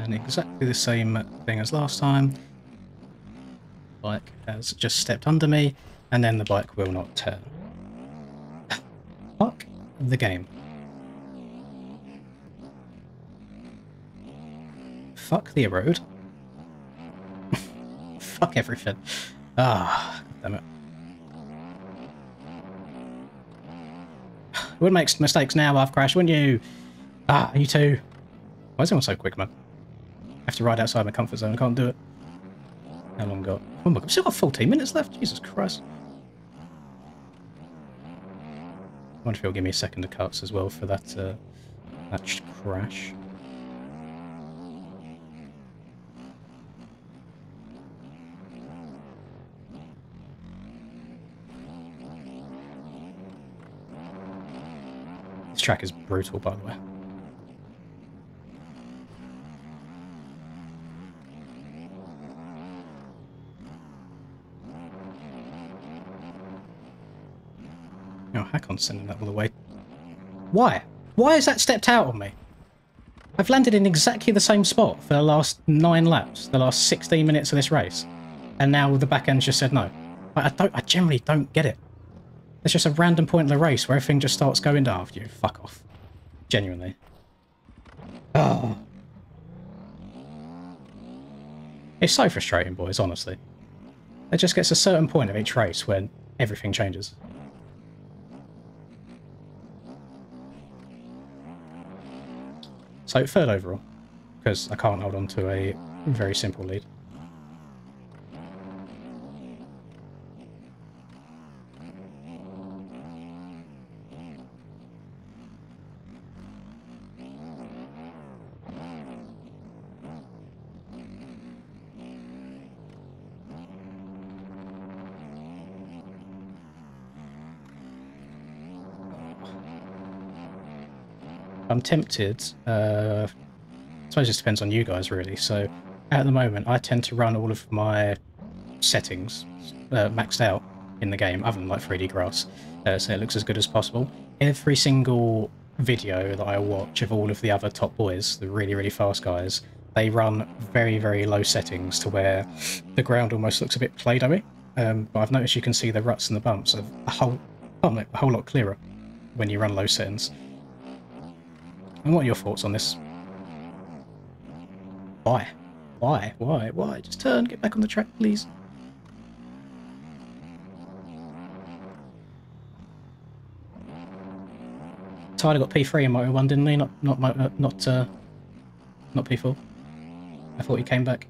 And exactly the same thing as last time. Bike has just stepped under me, and then the bike will not turn. Fuck the game. Fuck the road. Fuck everything. Ah, damn it. You wouldn't make mistakes now I've crashed, wouldn't you? Ah, you too. Why is everyone so quick, man? I have to ride outside my comfort zone. I can't do it. How long got? Oh my god, I've still got 14 minutes left? Jesus Christ. I wonder if he'll give me a second of cuts as well for that, that crash. This track is brutal, by the way. Oh, Hakon's sending that all the way. Why? Why has that stepped out on me? I've landed in exactly the same spot for the last 9 laps, the last 16 minutes of this race, and now the back end's just said no. I generally don't get it. There's just a random point in the race where everything just starts going after you. Fuck off. Genuinely. Oh. It's so frustrating, boys, honestly. It just gets a certain point of each race when everything changes. So, 3rd overall, because I can't hold on to a very simple lead. I'm tempted, I suppose this depends on you guys really, so at the moment I tend to run all of my settings maxed out in the game, other than like 3D grass, so it looks as good as possible. Every single video that I watch of all of the other top boys, the really, really fast guys, they run very, very low settings to where the ground almost looks a bit Play-Doh-y, but I've noticed you can see the ruts and the bumps a whole lot clearer when you run low settings. And what are your thoughts on this? Why? Why? Why? Why? Just turn, get back on the track, please. Tyler got P3 in Moto 1, didn't he? Not P4. I thought he came back.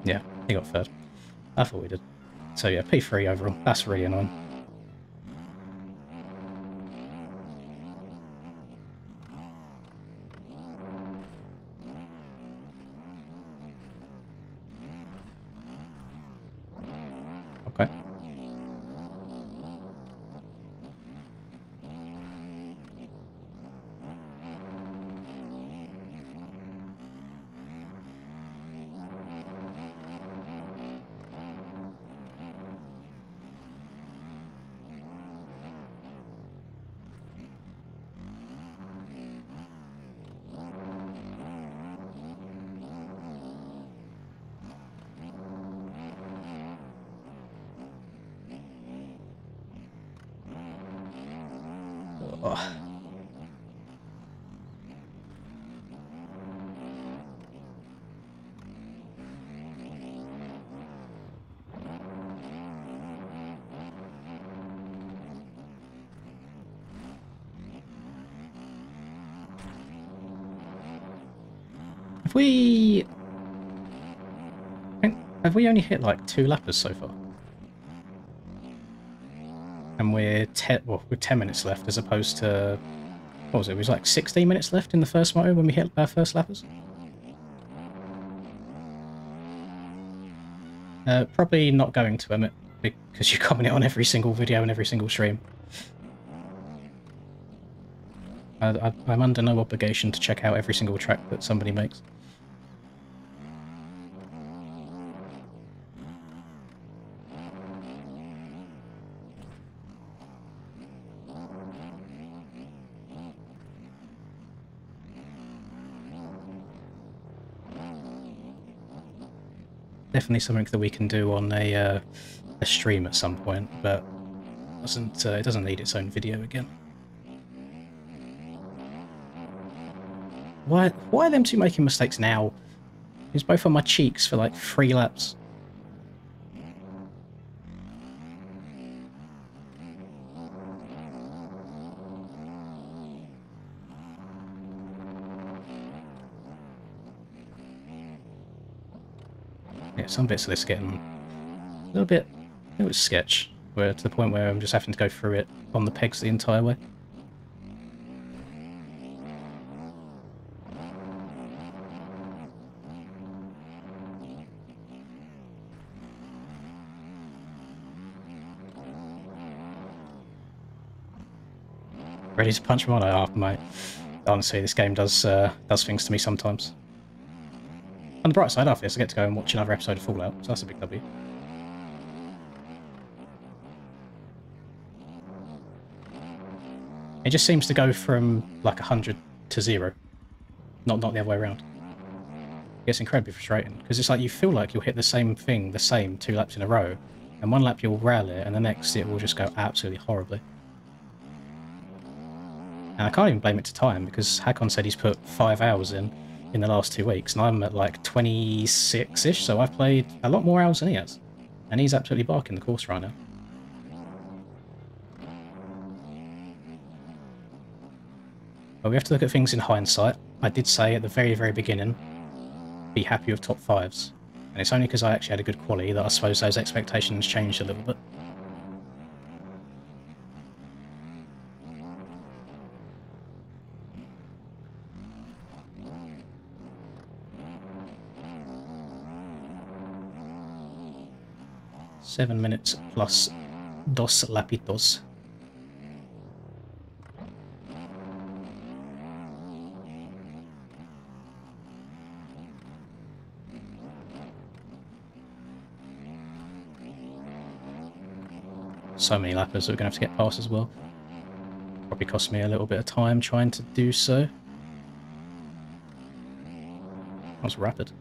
Yeah, he got 3rd. I thought we did. So yeah, P3 overall. That's really annoying. Okay. Oh. Have we only hit like 2 lappers so far? And we're 10 minutes left as opposed to, what was it? It was like 16 minutes left in the first moto when we hit our first lappers. Probably not going to, Emmett, because you comment it on every single video and every single stream. I'm under no obligation to check out every single track that somebody makes. Definitely something that we can do on a stream at some point, but it doesn't need its own video again. Why are them two making mistakes now? He's both on my cheeks for like 3 laps. Yeah, some bits of this are getting a little bit sketch, where to the point where I'm just having to go through it on the pegs the entire way. Ready to punch him on? Oh, mate. Honestly, this game does things to me sometimes. On the bright side, after this, I get to go and watch another episode of Fallout, so that's a big W. It just seems to go from like 100 to 0, not the other way around. It's incredibly frustrating because it's like you feel like you'll hit the same thing, 2 laps in a row, and one lap you'll rail it, and the next it will just go absolutely horribly. And I can't even blame it to time, because Hakon said he's put 5 hours in the last 2 weeks, and I'm at like 26-ish, so I've played a lot more hours than he has. And he's absolutely barking the course right now. But we have to look at things in hindsight. I did say at the very, very beginning, be happy with top 5s. And it's only because I actually had a good quality that I suppose those expectations changed a little bit. Seven minutes plus dos lapitos. So many lappers that we're going to have to get past as well. Probably cost me a little bit of time trying to do so. That was rapid.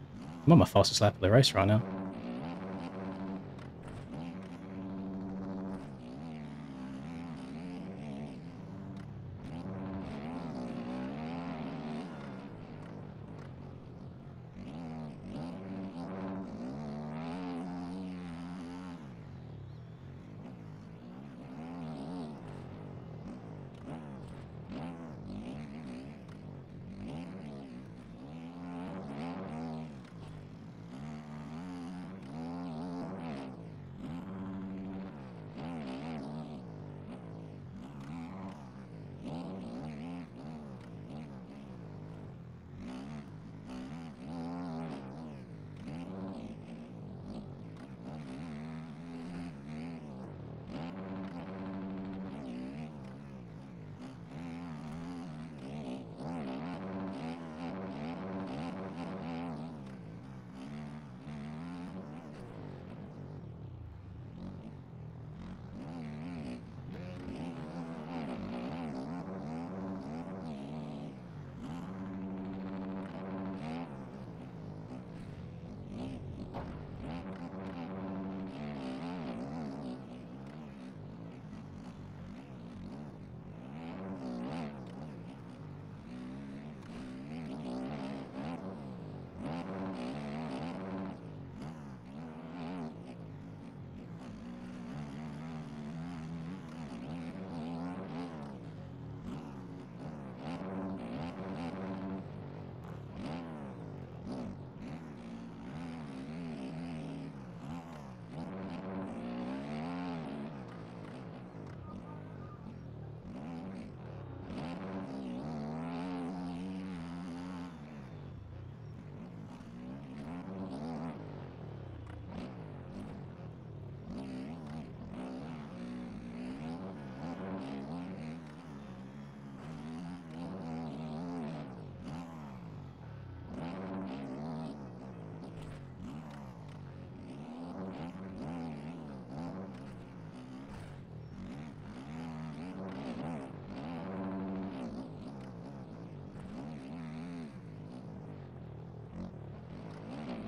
I'm on my fastest lap of the race right now.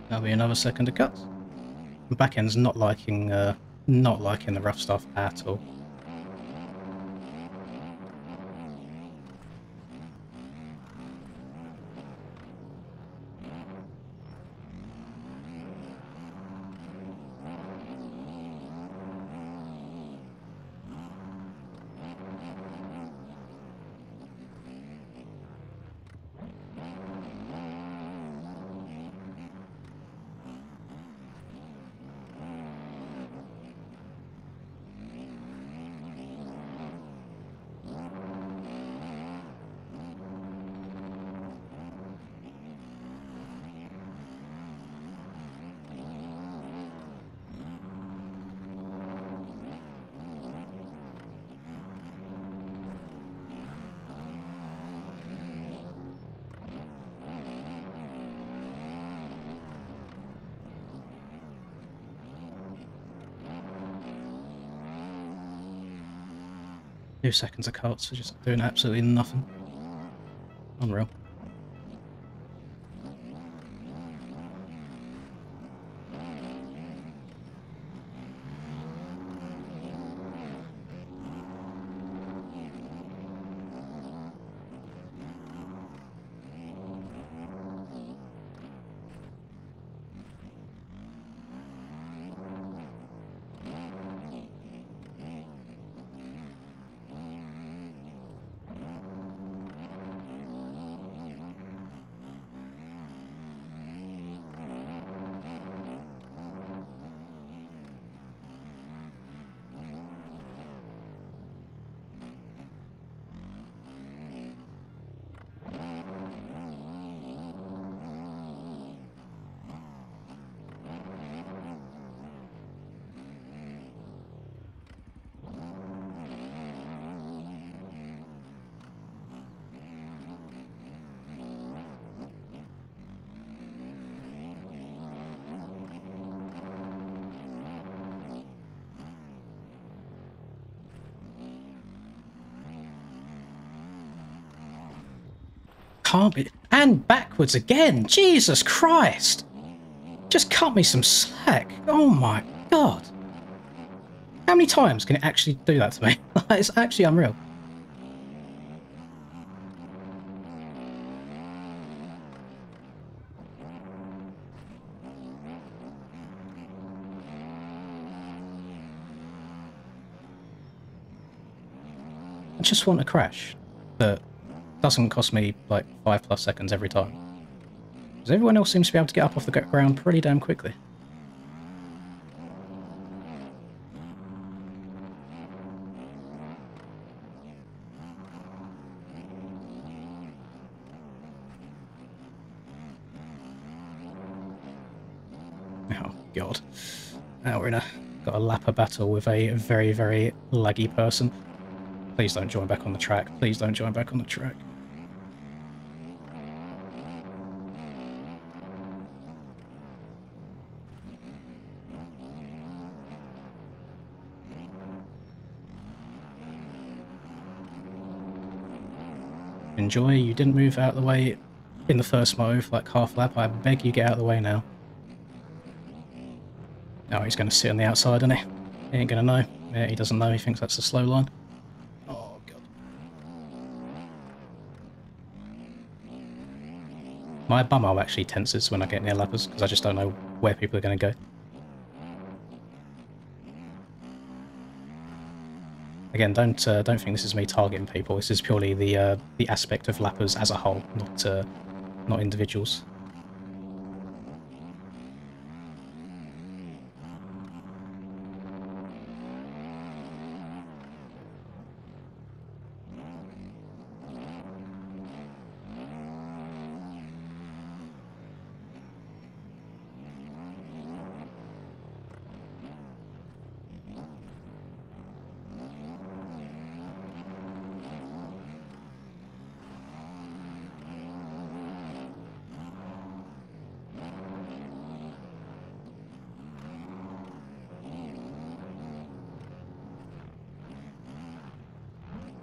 That'll be another second of cuts. The back end's not liking the rough stuff at all. Two seconds of cuts for just doing absolutely nothing. Unreal. Can't be. And backwards again. Jesus Christ. Just cut me some slack. Oh my god. How many times can it actually do that to me? It's actually unreal. I just want to crash, but doesn't cost me like 5+ seconds every time. Because everyone else seems to be able to get up off the ground pretty damn quickly. Oh god. Now we're got a lapper battle with a very, very laggy person. Please don't join back on the track. Please don't join back on the track. Enjoy, you didn't move out of the way in the first move, like half lap. I beg you get out of the way now. Oh, he's going to sit on the outside, isn't he? He ain't going to know. Yeah, he doesn't know. He thinks that's a slow line. Oh, God. My bumhole actually tenses when I get near lappers, because I just don't know where people are going to go. Again, don't think this is me targeting people. This is purely the aspect of lappers as a whole, not individuals.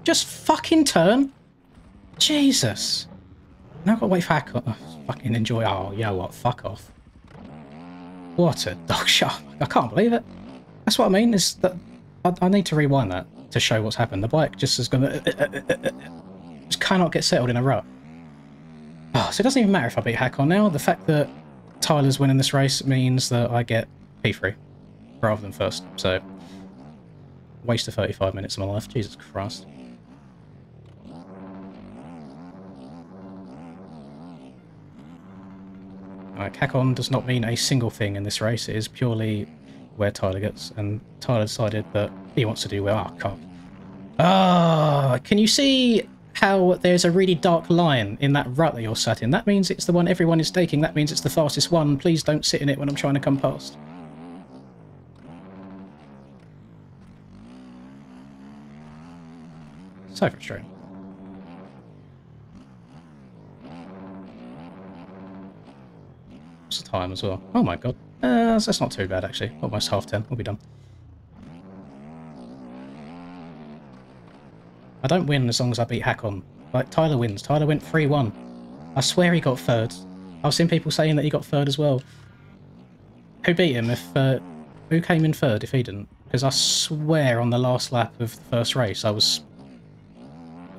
Just fucking turn. Jesus. Now I've got to wait for Hacker. Fucking enjoy. Oh, yeah, what? Fuck off. What a dog shot. I can't believe it. That's what I mean, is that I need to rewind that to show what's happened. The bike just is going to... just cannot get settled in a rut. Oh, so it doesn't even matter if I beat Hakon now. The fact that Tyler's winning this race means that I get P3 rather than first. So, waste of 35 minutes of my life. Jesus Christ. Right, Hakon does not mean a single thing in this race. It is purely where Tyler gets, and Tyler decided that he wants to do well. Oh, can't. Ah, can you see how there's a really dark line in that rut that you're sat in? That means it's the one everyone is taking. That means it's the fastest one. Please don't sit in it when I'm trying to come past. So frustrating. What's the time as well? Oh my god. That's not too bad actually. Almost 10:30. We'll be done. I don't win as long as I beat Hakon. Like, Tyler wins. Tyler went 3-1. I swear he got third. I've seen people saying that he got third as well. Who beat him if... who came in third if he didn't? Because I swear on the last lap of the first race I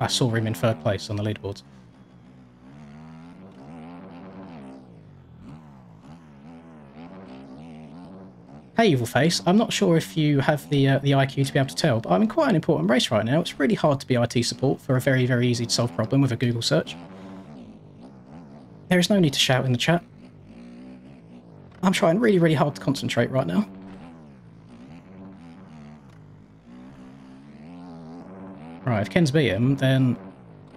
saw him in third place on the leaderboards. Hey, Evil Face, I'm not sure if you have the IQ to be able to tell, but I'm in quite an important race right now. It's really hard to be IT support for a very, very easy to solve problem with a Google search. There is no need to shout in the chat. I'm trying really, really hard to concentrate right now. Right, if Ken's beat him, then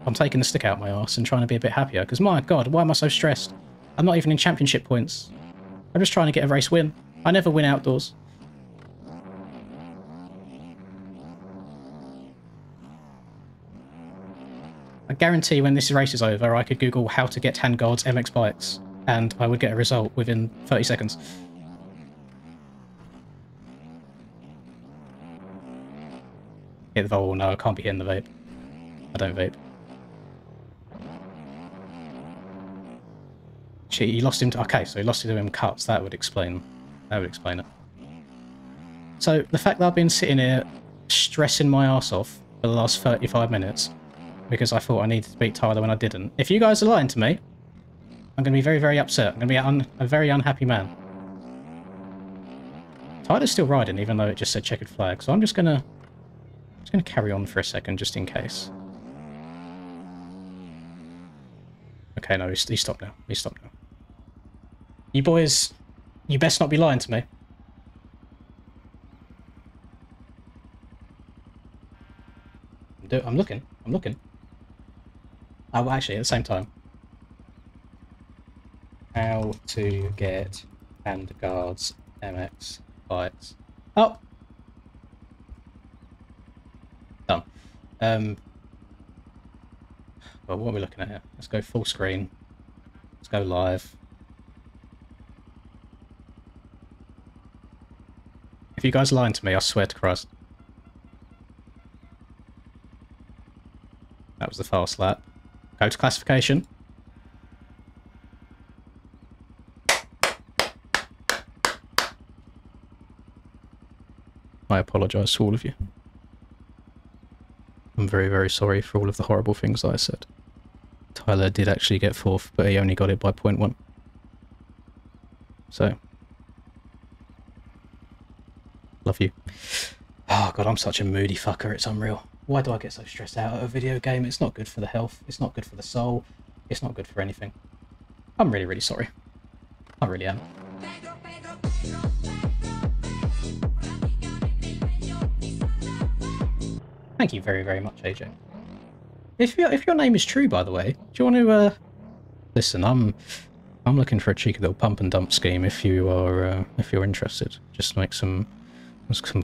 I'm taking the stick out my arse and trying to be a bit happier, because my god, why am I so stressed? I'm not even in championship points. I'm just trying to get a race win. I never win outdoors. I guarantee when this race is over, I could Google how to get handguards MX bikes, and I would get a result within 30 seconds. Hit the Vol. No, I can't be hitting the vape. I don't vape. He lost him to... Okay, so he lost him to cuts. That would explain... That would explain it. So, the fact that I've been sitting here stressing my arse off for the last 35 minutes because I thought I needed to beat Tyler when I didn't. If you guys are lying to me, I'm going to be very, very upset. I'm going to be a very unhappy man. Tyler's still riding, even though it just said checkered flag. So I'm just going to carry on for a second, just in case. Okay, no, he stopped now. He stopped now. You boys... You best not be lying to me. I'm looking. I'm looking. Oh, well, actually, at the same time. How to get handguards MX bikes. Oh! Done. Well, what are we looking at here? Let's go full screen. Let's go live. If you guys are lying to me, I swear to Christ. That was the fast lap. Go to classification. I apologise to all of you. I'm very, very sorry for all of the horrible things that I said. Tyler did actually get fourth, but he only got it by 0.1. So... Love you. Oh god, I'm such a moody fucker, it's unreal. Why do I get so stressed out at a video game? It's not good for the health, it's not good for the soul, it's not good for anything. I'm really, really sorry. I really am. Thank you very, very much, AJ. If your name is true, by the way, do you want to, listen, I'm looking for a cheeky little pump and dump scheme if you're interested. Just make some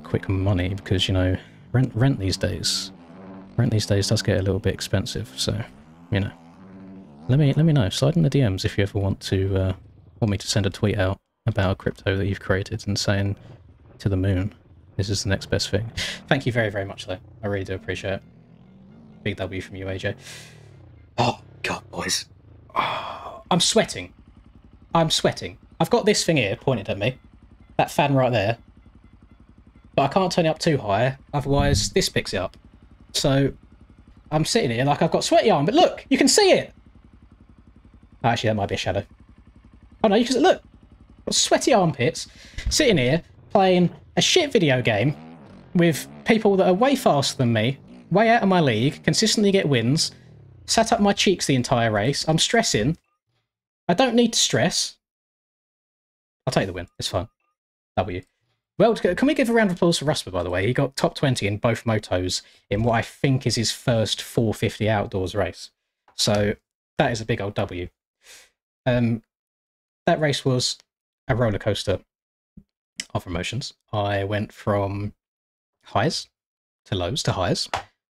quick money, because, you know, rent these days does get a little bit expensive, so, you know. Let me know. Slide in the DMs if you ever want me to send a tweet out about a crypto that you've created and saying to the moon, this is the next best thing. Thank you very, very much, though. I really do appreciate it. Big W from you, AJ. Oh, God, boys. Oh, I'm sweating. I'm sweating. I've got this thing here pointed at me. that fan right there. But I can't turn it up too high, otherwise this picks it up. So I'm sitting here like I've got sweaty arm, but look, you can see it. Actually, that might be a shadow. Oh no, you can look. Got sweaty armpits, sitting here playing a shit video game with people that are way faster than me, way out of my league, consistently get wins, sat up my cheeks the entire race. I'm stressing. I don't need to stress. I'll take the win. It's fine. W. Well, can we give a round of applause for Rusper, by the way? He got top 20 in both motos in what I think is his first 450 outdoors race. So that is a big old W. That race was a roller coaster of emotions. I went from highs to lows to highs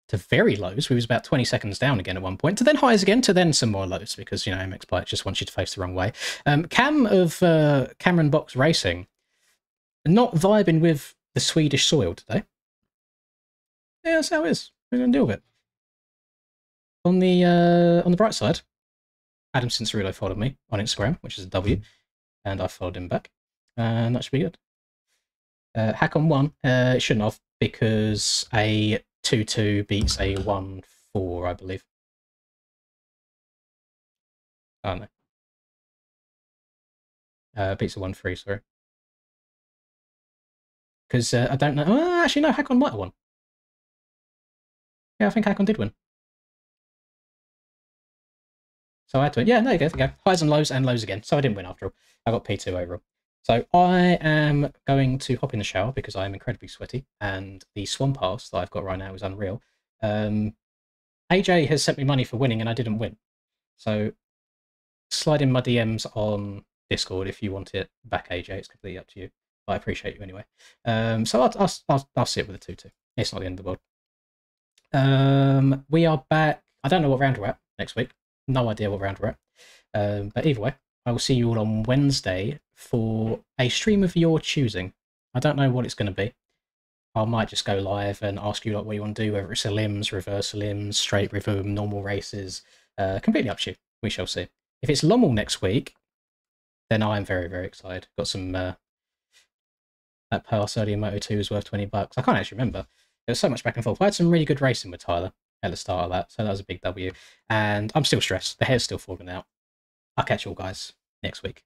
to very lows. We was about 20 seconds down again at one point, to then highs again, to then some more lows, because, you know, MX Bike just wants you to face the wrong way. Cam of Cameron Box Racing, not vibing with the Swedish soil today. Yeah, that's how it is. We're going to deal with it. On the bright side, Adam Cincerillo followed me on Instagram, which is a W, and I followed him back, and that should be good. Hack on 1, it shouldn't have, because a 2-2 beats a 1-4, I believe. Oh no. Beats a 1-3, sorry. Because I don't know. Oh, actually, no, Hack on might have won. Yeah, I think Hack on did win. So I had to win. Yeah, there you go. Highs and lows again. So I didn't win after all. I got P2 overall. So I am going to hop in the shower because I am incredibly sweaty, and the Swan Pass that I've got right now is unreal. AJ has sent me money for winning, and I didn't win. So slide in my DMs on Discord if you want it back, AJ. It's completely up to you. But I appreciate you anyway. So I'll sit with a 2-2. It's not the end of the world. We are back. I don't know what round we're at next week. No idea what round we're at. But either way, I will see you all on Wednesday for a stream of your choosing. I don't know what it's going to be. I might just go live and ask you like what you want to do, whether it's a limbs, reverse limbs, straight rhythm, normal races. Completely up to you. We shall see. If it's Lommel next week, then I am very, very excited. Got some that pass earlier in Moto 2 is worth $20. I can't actually remember. There was so much back and forth. I had some really good racing with Tyler at the start of that, so that was a big W. And I'm still stressed. The hair's still falling out. I'll catch you all guys next week.